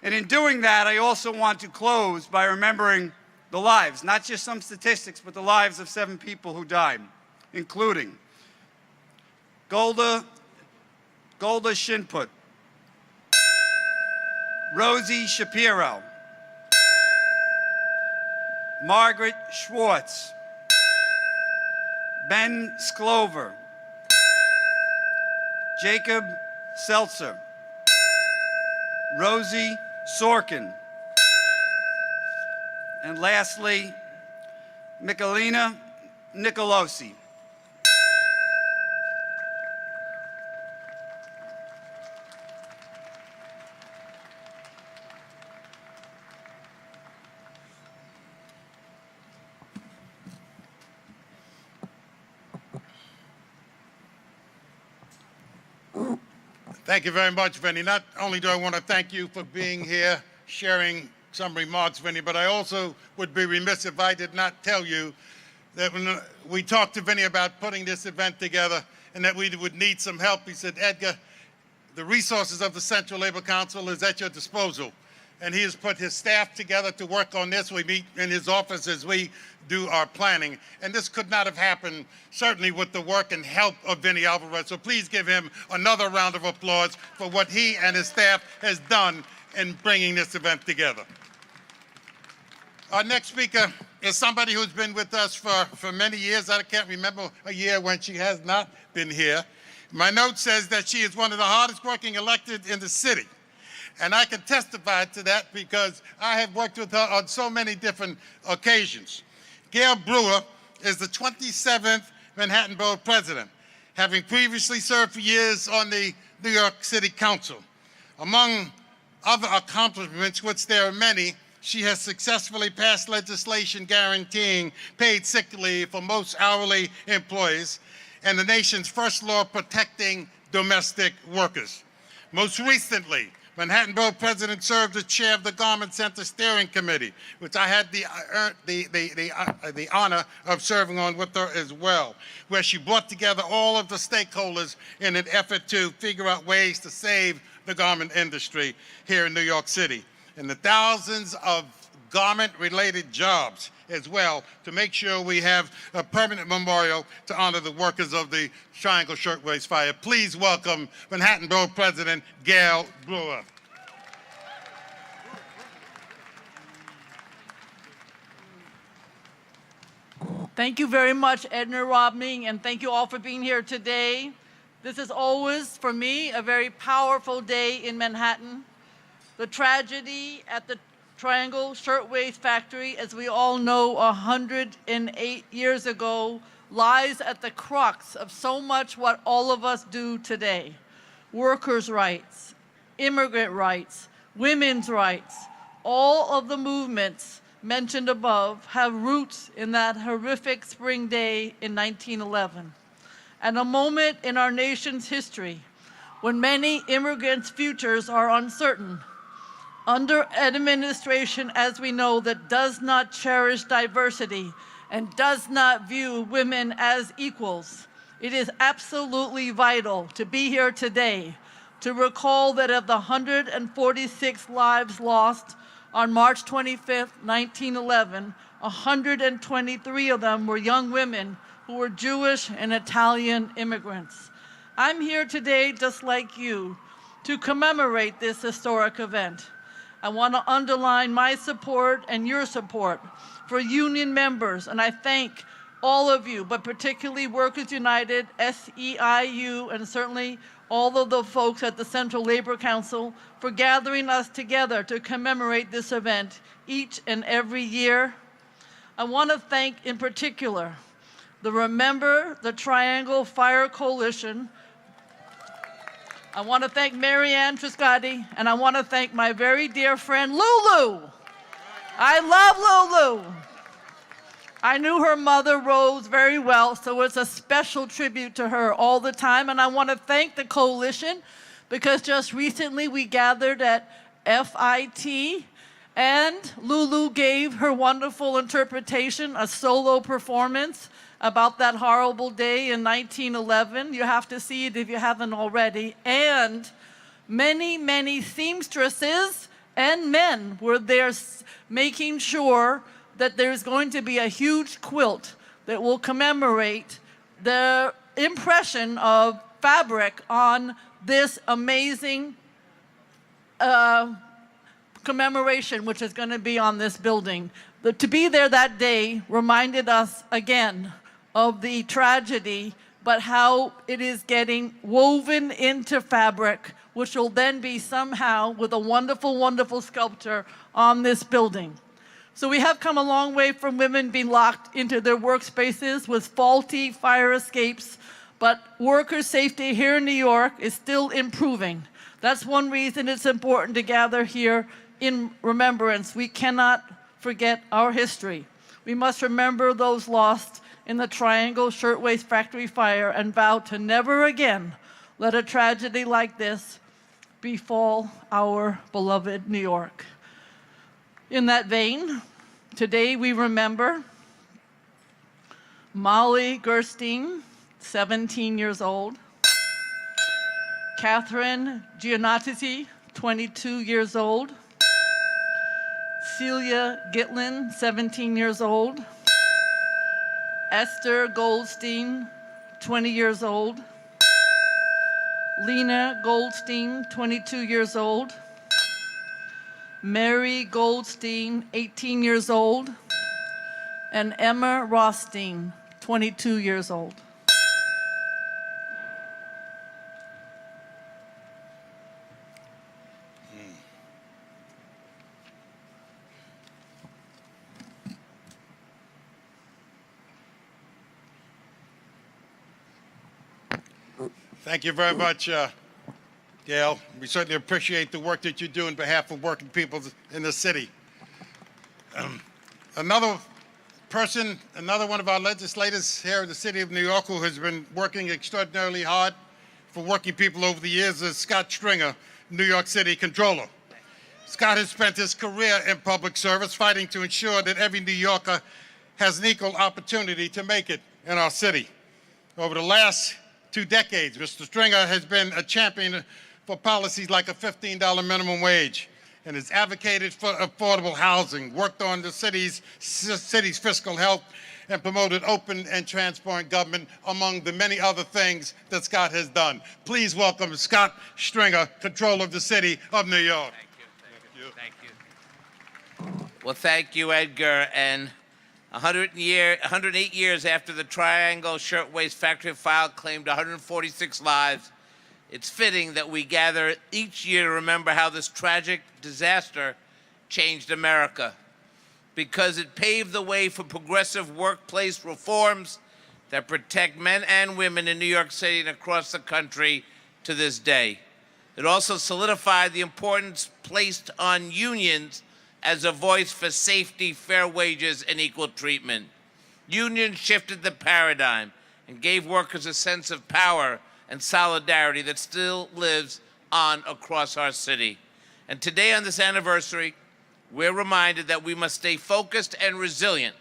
Speaker 13: And in doing that, I also want to close by remembering the lives, not just some statistics, but the lives of 7 people who died, including Golda Shinput, Rosie Shapiro, Margaret Schwartz, Ben Sklover, Jacob Seltzer, Rosie Sorkin, and lastly, Michelina Nicolosi.
Speaker 3: Thank you very much, Vinny. Not only do I want to thank you for being here, sharing some remarks, Vinny, but I also would be remiss if I did not tell you that when we talked to Vinny about putting this event together and that we would need some help, he said, Edgar, the resources of the Central Labor Council is at your disposal. And he has put his staff together to work on this. We meet in his office as we do our planning. And this could not have happened, certainly with the work and help of Vinny Alvarez. So please give him another round of applause for what he and his staff has done in bringing this event together. Our next speaker is somebody who's been with us for many years. I can't remember a year when she has not been here. My note says that she is one of the hardest working elected in the city. And I can testify to that because I have worked with her on so many different occasions. Gail Brewer is the 27th Manhattan Borough President, having previously served for years on the New York City Council. Among other accomplishments, which there are many, She has successfully passed legislation guaranteeing paid sick leave for most hourly employees and the nation's first law protecting domestic workers. Most recently, Manhattan Borough President served as chair of the Garment Center Steering Committee, which I had the honor of serving on with her as well, where she brought together all of the stakeholders in an effort to figure out ways to save the garment industry here in New York City, and the thousands of garment-related jobs as well, to make sure we have a permanent memorial to honor the workers of the Triangle Shirtwaist Fire. Please welcome Manhattan Borough President Gail Brewer.
Speaker 14: Thank you very much, Edna Robney, and thank you all for being here today. This is always, for me, a very powerful day in Manhattan. The tragedy at the Triangle Shirtwaist Factory, as we all know, 108 years ago, lies at the crux of so much what all of us do today. Workers' rights, immigrant rights, women's rights, all of the movements mentioned above have roots in that horrific spring day in 1911. And a moment in our nation's history when many immigrants' futures are uncertain. Under an administration, as we know, that does not cherish diversity and does not view women as equals, it is absolutely vital to be here today to recall that of the 146 lives lost on March 25th, 1911, 123 of them were young women who were Jewish and Italian immigrants. I'm here today, just like you, to commemorate this historic event. I want to underline my support and your support for union members, and I thank all of you, but particularly Workers United, SEIU, and certainly all of the folks at the Central Labor Council for gathering us together to commemorate this event each and every year. I want to thank, in particular, the Remember the Triangle Fire Coalition. I want to thank Marianne Triscotti, and I want to thank my very dear friend Lulu. I love Lulu. I knew her mother, Rose, very well, so it's a special tribute to her all the time. And I want to thank the coalition because just recently we gathered at FIT, and Lulu gave her wonderful interpretation, a solo performance about that horrible day in 1911. You have to see it if you haven't already. And many, many seamstresses and men were there making sure that there's going to be a huge quilt that will commemorate the impression of fabric on this amazing commemoration, which is going to be on this building. To be there that day reminded us again of the tragedy, but how it is getting woven into fabric, which will then be somehow with a wonderful, wonderful sculpture on this building. So we have come a long way from women being locked into their workspaces with faulty fire escapes, but worker safety here in New York is still improving. That's one reason it's important to gather here in remembrance. We cannot forget our history. We must remember those lost in the Triangle Shirtwaist Factory fire and vow to never again let a tragedy like this befall our beloved New York. In that vein, today we remember Molly Gerstein, 17 years old, Catherine Giannatti, 22 years old, Celia Gitlin, 17 years old, Esther Goldstein, 20 years old, Lena Goldstein, 22 years old, Mary Goldstein, 18 years old, and Emma Rothstein, 22 years old.
Speaker 3: Thank you very much, Gail. We certainly appreciate the work that you do on behalf of working people in the city. Another person, another one of our legislators here in the city of New York who has been working extraordinarily hard for working people over the years is Scott Stringer, New York City Controller. Scott has spent his career in public service fighting to ensure that every New Yorker has an equal opportunity to make it in our city. Over the last 2 decades, Mr. Stringer has been a champion for policies like a $15 minimum wage and has advocated for affordable housing, worked on the city's fiscal health, and promoted open and transparent government, among the many other things that Scott has done. Please welcome Scott Stringer, Controller of the City of New York.
Speaker 15: Thank you. Well, thank you, Edgar. And 108 years after the Triangle Shirtwaist Factory fire claimed 146 lives, it's fitting that we gather each year to remember how this tragic disaster changed America, because it paved the way for progressive workplace reforms that protect men and women in New York City and across the country to this day. It also solidified the importance placed on unions as a voice for safety, fair wages, and equal treatment. Unions shifted the paradigm and gave workers a sense of power and solidarity that still lives on across our city. And today, on this anniversary, we're reminded that we must stay focused and resilient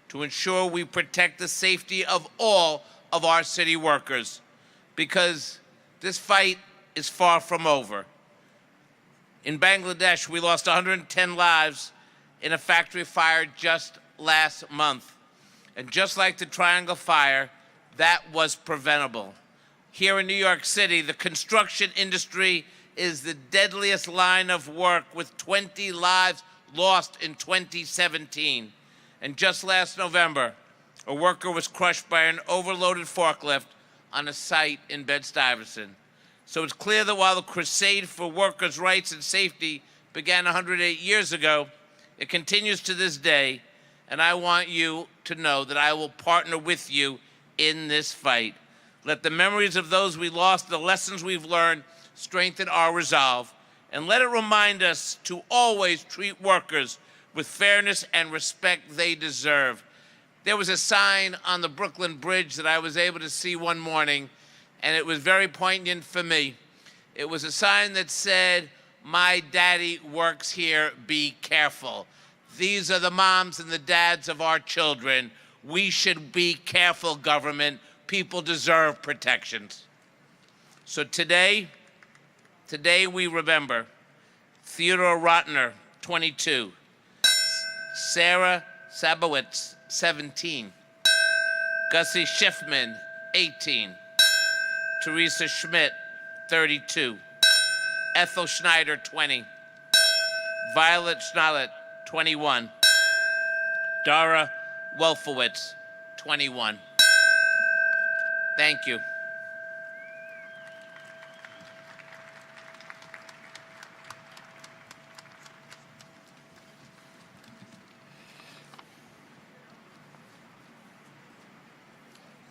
Speaker 15: to ensure we protect the safety of all of our city workers, because this fight is far from over. In Bangladesh, we lost 110 lives in a factory fire just last month. And just like the Triangle Fire, that was preventable. Here in New York City, the construction industry is the deadliest line of work, with 20 lives lost in 2017. And just last November, a worker was crushed by an overloaded forklift on a site in Bed-Stuyvesant. So it's clear that while the crusade for workers' rights and safety began 108 years ago, it continues to this day, and I want you to know that I will partner with you in this fight. Let the memories of those we lost, the lessons we've learned, strengthen our resolve, and let it remind us to always treat workers with fairness and respect they deserve. There was a sign on the Brooklyn Bridge that I was able to see one morning, and it was very poignant for me. It was a sign that said, "My daddy works here, be careful." These are the moms and the dads of our children. We should be careful, government. People deserve protections. So today we remember Theodore Rotner, 22, Sarah Sabowitz, 17, Gussie Schiffman, 18, Teresa Schmidt, 32, Ethel Schneider, 20, Violet Schnalet, 21, Dara Wolfowitz, 21. Thank you.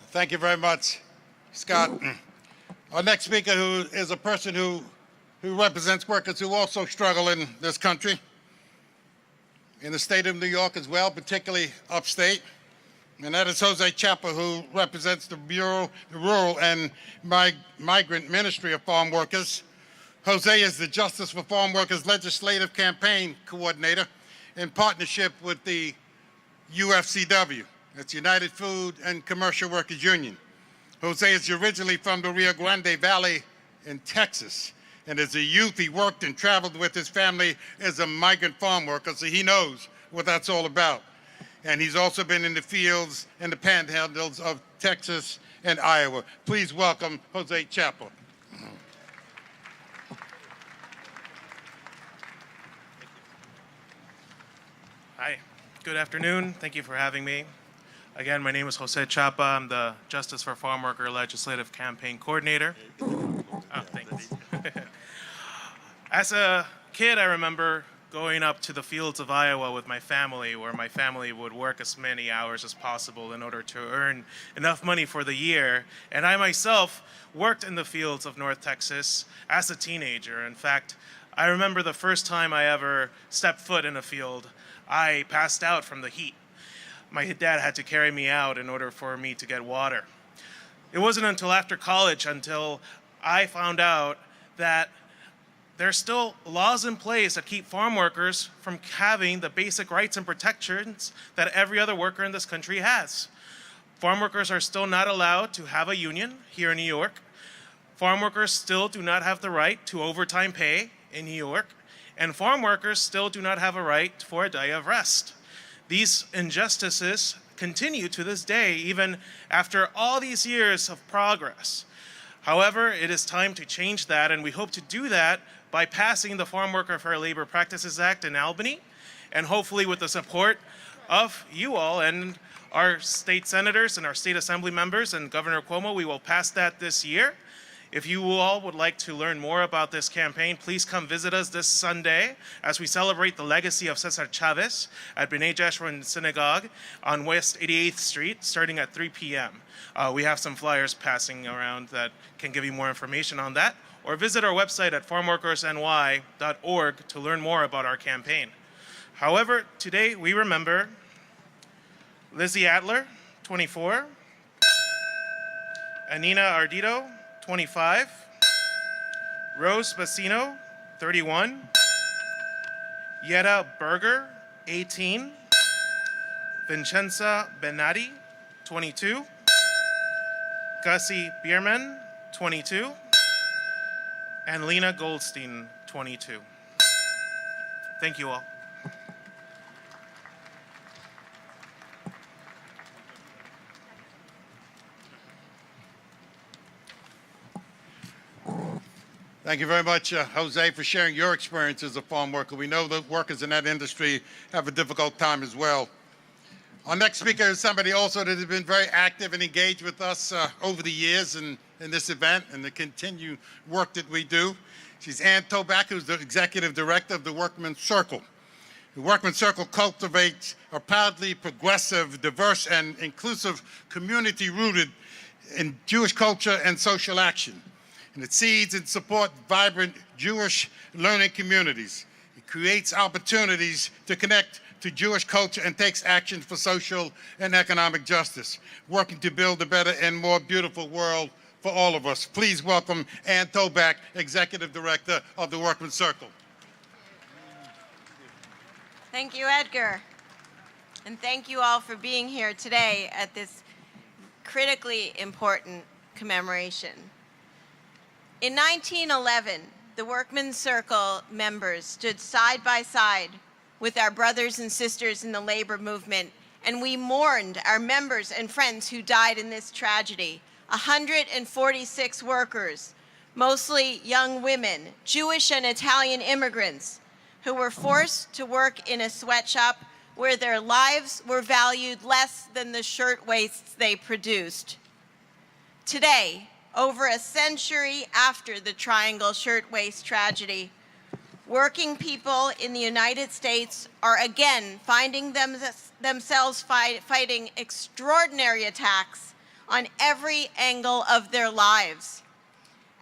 Speaker 3: Thank you very much, Scott. Our next speaker, who is a person who represents workers who also struggle in this country, in the state of New York as well, particularly upstate. And that is Jose Chapa, who represents the Rural and Migrant Ministry of Farm Workers. Jose is the Justice for Farm Workers Legislative Campaign Coordinator in partnership with the UFCW, that's United Food and Commercial Workers Union. Jose is originally from the Rio Grande Valley in Texas, and as a youth he worked and traveled with his family as a migrant farm worker, so he knows what that's all about. And he's also been in the fields and the panhandles of Texas and Iowa. Please welcome Jose Chapa.
Speaker 16: Hi, good afternoon. Thank you for having me. Again, my name is Jose Chapa. I'm the Justice for Farm Worker Legislative Campaign Coordinator. Oh, thanks. As a kid, I remember going up to the fields of Iowa with my family, where my family would work as many hours as possible in order to earn enough money for the year. And I myself worked in the fields of North Texas as a teenager. In fact, I remember the first time I ever stepped foot in a field. I passed out from the heat. My dad had to carry me out in order for me to get water. It wasn't until after college until I found out that there's still laws in place that keep farm workers from having the basic rights and protections that every other worker in this country has. Farm workers are still not allowed to have a union here in New York. Farm workers still do not have the right to overtime pay in New York. And farm workers still do not have a right for a day of rest. These injustices continue to this day, even after all these years of progress. However, it is time to change that, and we hope to do that by passing the Farmworker Fair Labor Practices Act in Albany, and hopefully with the support of you all and our state senators and our state assembly members and Governor Cuomo, we will pass that this year. If you all would like to learn more about this campaign, please come visit us this Sunday as we celebrate the legacy of Cesar Chavez at B'nai Jeshurun Synagogue on West 88th Street, starting at 3 p.m. We have some flyers passing around that can give you more information on that, or visit our website at farmworkersny.org to learn more about our campaign. However, today we remember Lizzie Adler, 24, Anina Ardito, 25, Rose Bassino, 31, Yetta Berger, 18, Vincenza Benatti, 22, Gussie Bierman, 22, and Lena Goldstein, 22. Thank you all.
Speaker 3: Thank you very much, Jose, for sharing your experience as a farm worker. We know that workers in that industry have a difficult time as well. Our next speaker is somebody also that has been very active and engaged with us over the years in this event and the continued work that we do. She's Ann Toback, who's the Executive Director of the Workmen Circle. The Workmen Circle cultivates a proudly progressive, diverse, and inclusive community rooted in Jewish culture and social action. And it seeds and supports vibrant Jewish learning communities. It creates opportunities to connect to Jewish culture and takes action for social and economic justice, working to build a better and more beautiful world for all of us. Please welcome Ann Toback, Executive Director of the Workmen Circle.
Speaker 17: Thank you, Edgar. And thank you all for being here today at this critically important commemoration. In 1911, the Workmen's Circle members stood side by side with our brothers and sisters in the labor movement, and we mourned our members and friends who died in this tragedy. 146 workers, mostly young women, Jewish and Italian immigrants, who were forced to work in a sweatshop where their lives were valued less than the shirtwaists they produced. Today, over a century after the Triangle Shirtwaist tragedy, working people in the United States are again finding themselves fighting extraordinary attacks on every angle of their lives.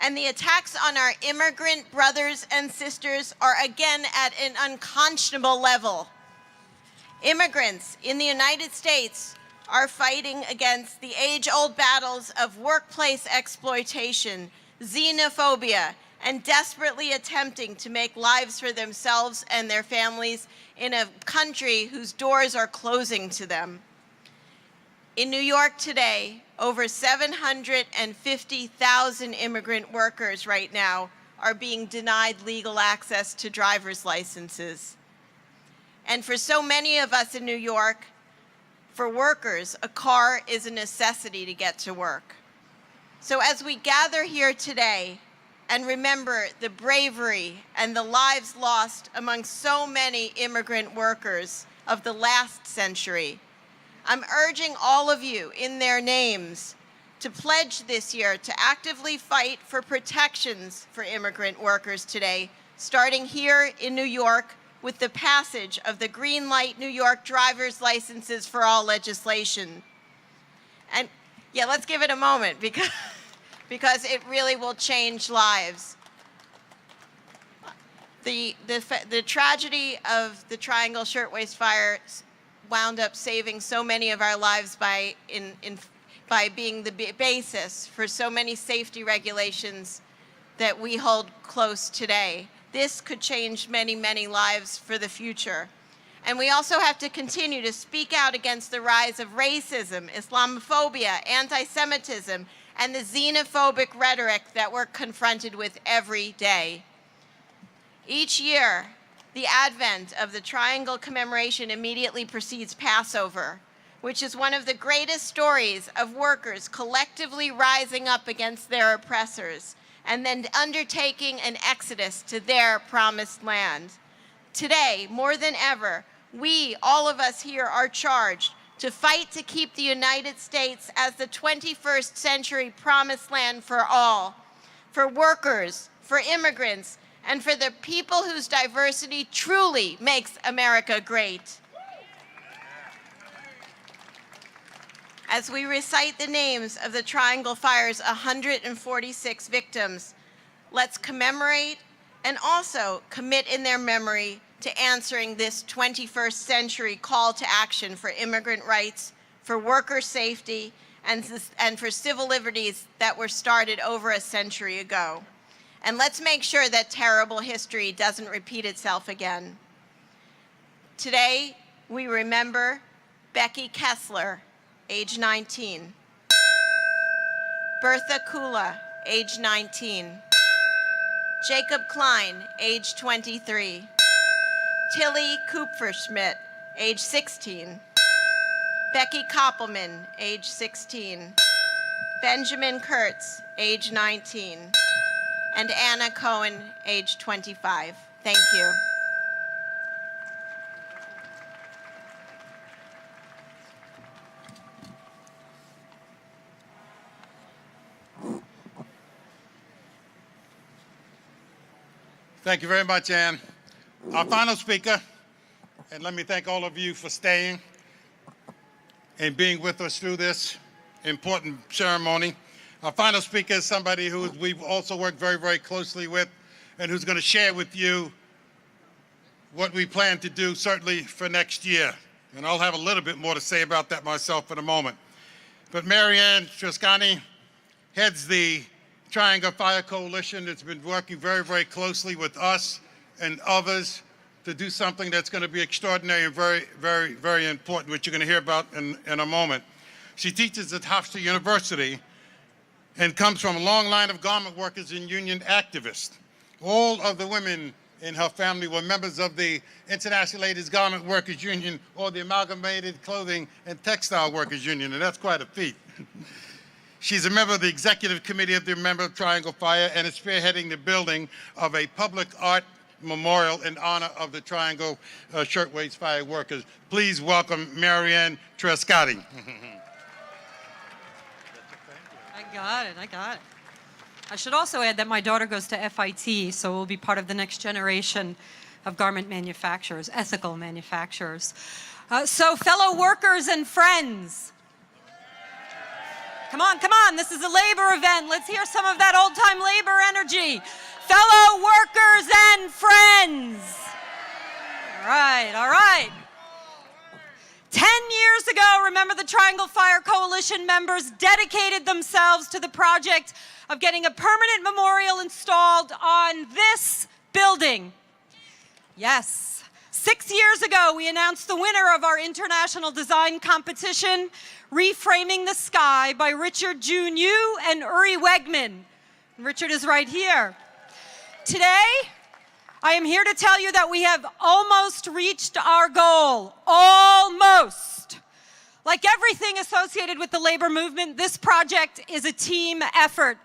Speaker 17: And the attacks on our immigrant brothers and sisters are again at an unconscionable level. Immigrants in the United States are fighting against the age-old battles of workplace exploitation, xenophobia, and desperately attempting to make lives for themselves and their families in a country whose doors are closing to them. In New York today, over 750,000 immigrant workers right now are being denied legal access to driver's licenses. And for so many of us in New York, for workers, a car is a necessity to get to work. So as we gather here today and remember the bravery and the lives lost among so many immigrant workers of the last century, I'm urging all of you in their names to pledge this year to actively fight for protections for immigrant workers today, starting here in New York with the passage of the Green Light New York driver's licenses for all legislation. And yeah, let's give it a moment because it really will change lives. The tragedy of the Triangle Shirtwaist Fire wound up saving so many of our lives by being the basis for so many safety regulations that we hold close today. This could change many, many lives for the future. And we also have to continue to speak out against the rise of racism, Islamophobia, anti-Semitism, and the xenophobic rhetoric that we're confronted with every day. Each year, the advent of the Triangle commemoration immediately precedes Passover, which is one of the greatest stories of workers collectively rising up against their oppressors and then undertaking an exodus to their promised land. Today, more than ever, we, all of us here, are charged to fight to keep the United States as the 21st century promised land for all, for workers, for immigrants, and for the people whose diversity truly makes America great. As we recite the names of the Triangle Fire's 146 victims, let's commemorate and also commit in their memory to answering this 21st century call to action for immigrant rights, for worker safety, and for civil liberties that were started over a century ago. And let's make sure that terrible history doesn't repeat itself again. Today, we remember Becky Kessler, age 19. Bertha Kula, age 19. Jacob Klein, age 23. Tilly Kupferschmidt, age 16. Becky Koppelman, age 16. Benjamin Kurtz, age 19. And Anna Cohen, age 25. Thank you.
Speaker 3: Thank you very much, Ann. Our final speaker, and let me thank all of you for staying and being with us through this important ceremony. Our final speaker is somebody who we've also worked very, very closely with and who's going to share with you what we plan to do, certainly for next year. And I'll have a little bit more to say about that myself in a moment. But Marianne Trescani heads the Triangle Fire Coalition that's been working very, very closely with us and others to do something that's going to be extraordinary and very, very, very important, which you're going to hear about in a moment. She teaches at Hofstra University and comes from a long line of garment workers and union activists. All of the women in her family were members of the International Ladies Garment Workers Union or the Amalgamated Clothing and Textile Workers Union, and that's quite a feat. She's a member of the executive committee of the Member of Triangle Fire and is spearheading the building of a public art memorial in honor of the Triangle Shirtwaist Fire workers. Please welcome Marianne Trescani.
Speaker 18: I got it. I should also add that my daughter goes to FIT, so we'll be part of the next generation of garment manufacturers, ethical manufacturers. So fellow workers and friends, come on, this is a labor event. Let's hear some of that old-time labor energy. Fellow workers and friends. All right. 10 years ago, remember, the Triangle Fire Coalition members dedicated themselves to the project of getting a permanent memorial installed on this building. Yes. 6 years ago, we announced the winner of our international design competition, Reframing the Sky by Richard June Yu and Uri Wegman. Richard is right here. Today, I am here to tell you that we have almost reached our goal. Almost. Like everything associated with the labor movement, this project is a team effort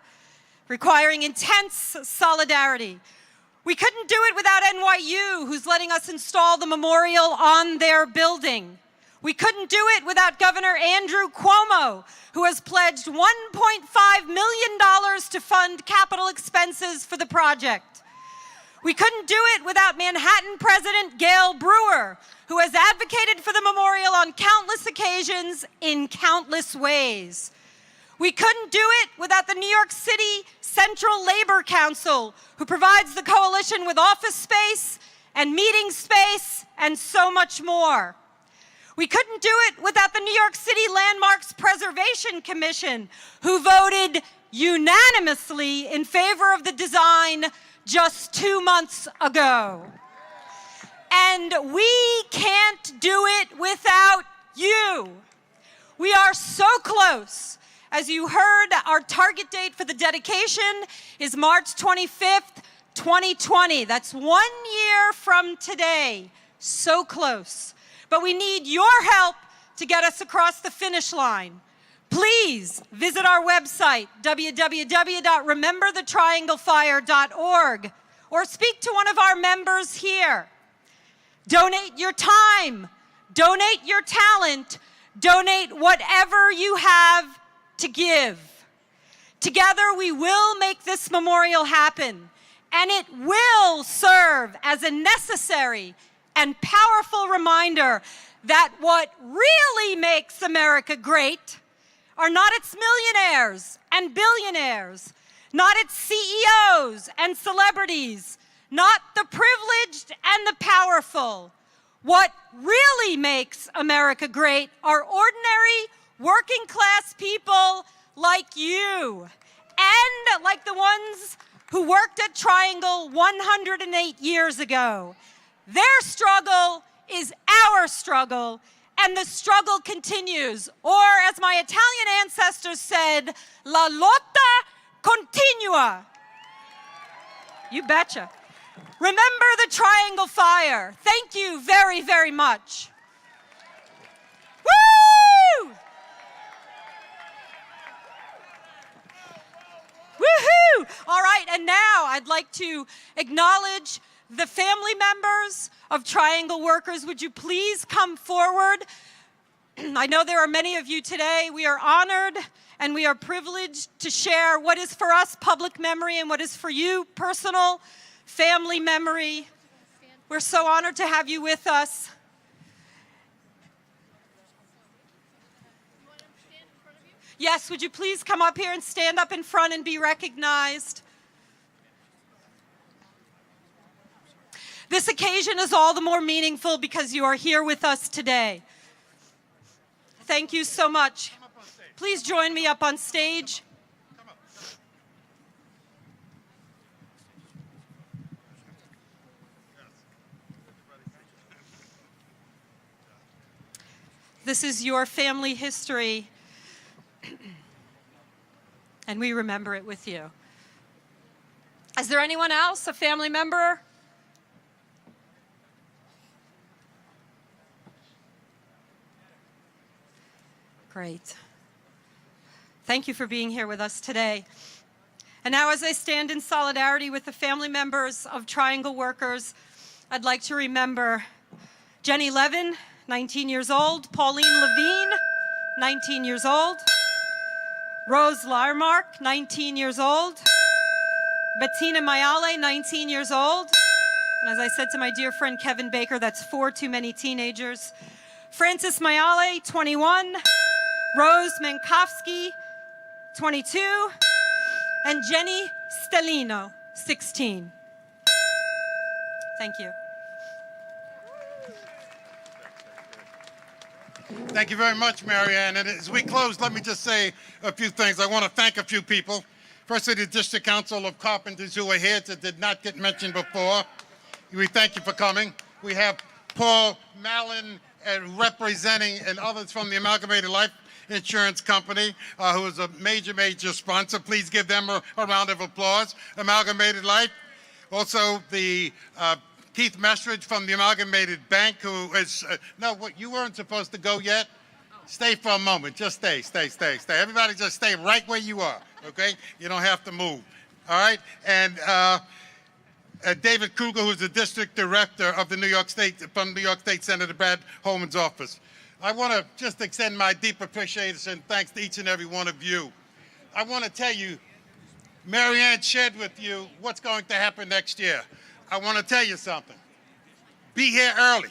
Speaker 18: requiring intense solidarity. We couldn't do it without NYU, who's letting us install the memorial on their building. We couldn't do it without Governor Andrew Cuomo, who has pledged $1.5 million to fund capital expenses for the project. We couldn't do it without Manhattan President Gail Brewer, who has advocated for the memorial on countless occasions in countless ways. We couldn't do it without the New York City Central Labor Council, who provides the coalition with office space and meeting space and so much more. We couldn't do it without the New York City Landmarks Preservation Commission, who voted unanimously in favor of the design just 2 months ago. And we can't do it without you. We are so close. As you heard, our target date for the dedication is March 25th, 2020. That's 1 year from today. So close. But we need your help to get us across the finish line. Please visit our website, www.rememberthetrianglefire.org, or speak to one of our members here. Donate your time, donate your talent, donate whatever you have to give. Together we will make this memorial happen, and it will serve as a necessary and powerful reminder that what really makes America great are not its millionaires and billionaires, not its CEOs and celebrities, not the privileged and the powerful. What really makes America great are ordinary, working class people like you, and like the ones who worked at Triangle 108 years ago. Their struggle is our struggle, and the struggle continues. Or, as my Italian ancestors said, la lotta continua. You betcha. Remember the Triangle Fire. Thank you very, very much. Woo! Woohoo! All right, and now I'd like to acknowledge the family members of Triangle workers. Would you please come forward? I know there are many of you today. We are honored and we are privileged to share what is for us public memory and what is for you personal family memory. We're so honored to have you with us. Yes, would you please come up here and stand up in front and be recognized? This occasion is all the more meaningful because you are here with us today. Thank you so much. Please join me up on stage. This is your family history, and we remember it with you. Is there anyone else, a family member? Great. Thank you for being here with us today. And now, as I stand in solidarity with the family members of Triangle workers, I'd like to remember Jenny Levin, 19 years old, Pauline Levine, 19 years old, Rose Larmark, 19 years old, Bettina Mayale, 19 years old, and as I said to my dear friend Kevin Baker, that's 4 too many teenagers, Frances Mayale, 21, Rose Mankowski, 22, and Jenny Stellino, 16. Thank you.
Speaker 3: Thank you very much, Marianne. And as we close, let me just say a few things. I want to thank a few people. Firstly, the District Council of Carpenters who are here that did not get mentioned before. We thank you for coming. We have Paul Mallon representing and others from the Amalgamated Life Insurance Company, who is a major, major sponsor. Please give them a round of applause. Amalgamated Life. Also, the Keith Mestridge from the Amalgamated Bank, who is, no, what, you weren't supposed to go yet? Stay for a moment. Just stay. Everybody just stay right where you are, okay? You don't have to move, all right? And David Kruger, who's the district director of the New York State, from New York State Senator Brad Holman's office. I want to just extend my deep appreciation and thanks to each and every one of you. I want to tell you, Marianne shared with you what's going to happen next year. I want to tell you something. Be here early.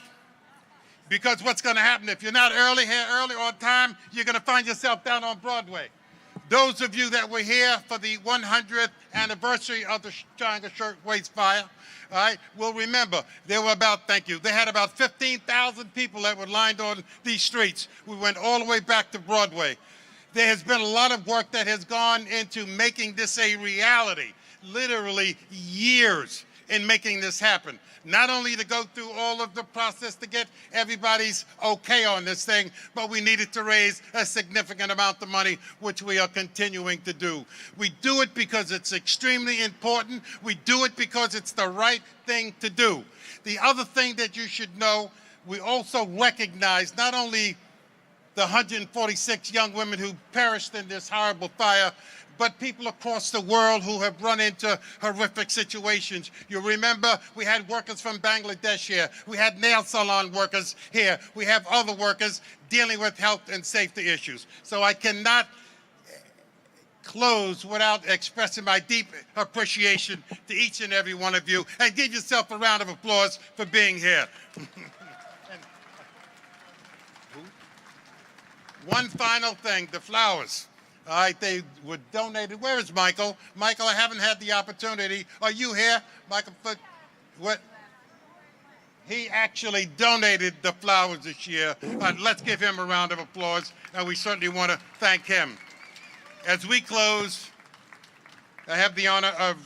Speaker 3: Because what's going to happen, if you're not here early on time, you're going to find yourself down on Broadway. Those of you that were here for the 100th anniversary of the Triangle Shirtwaist Fire, all right, will remember there were about, thank you, they had about 15,000 people that were lined on these streets. We went all the way back to Broadway. There has been a lot of work that has gone into making this a reality, literally years in making this happen. Not only to go through all of the process to get everybody's okay on this thing, but we needed to raise a significant amount of money, which we are continuing to do. We do it because it's extremely important. We do it because it's the right thing to do. The other thing that you should know, we also recognize not only the 146 young women who perished in this horrible fire, but people across the world who have run into horrific situations. You remember we had workers from Bangladesh here. We had nail salon workers here. We have other workers dealing with health and safety issues. So I cannot close without expressing my deep appreciation to each and every one of you. And give yourself a round of applause for being here. One final thing, the flowers. All right, they were donated. Where is Michael? Michael, I haven't had the opportunity. Are you here? Michael, what? He actually donated the flowers this year. Let's give him a round of applause, and we certainly want to thank him. As we close, I have the honor of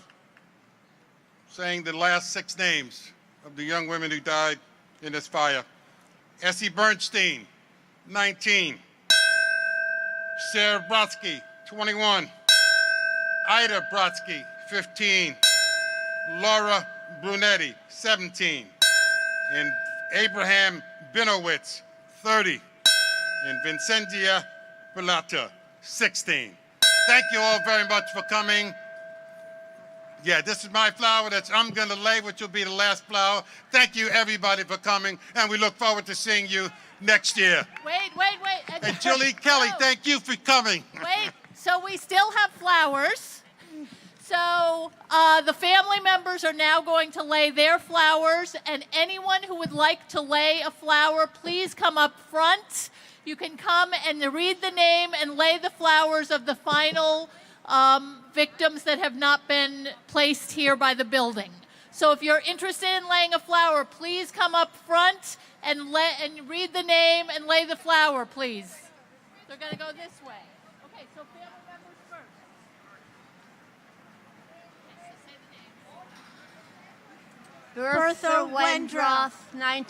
Speaker 3: saying the last 6 names of the young women who died in this fire. Essie Bernstein, 19. Sarah Brodsky, 21. Ida Brodsky, 15. Laura Brunetti, 17. And Abraham Binowitz, 30. And Vincentia Pilata, 16. Thank you all very much for coming. Yeah, this is my flower that I'm going to lay, which will be the last flower. Thank you, everybody, for coming, and we look forward to seeing you next year.
Speaker 19: Wait.
Speaker 3: And Julie Kelly, thank you for coming.
Speaker 19: Wait, so we still have flowers. So the family members are now going to lay their flowers, and anyone who would like to lay a flower, please come up front. You can come and read the name and lay the flowers of the final victims that have not been placed here by the building. So if you're interested in laying a flower, please come up front and read the name and lay the flower, please. They're going to go this way. Okay, so family members first.
Speaker 17: Bertha Wendroth, 19.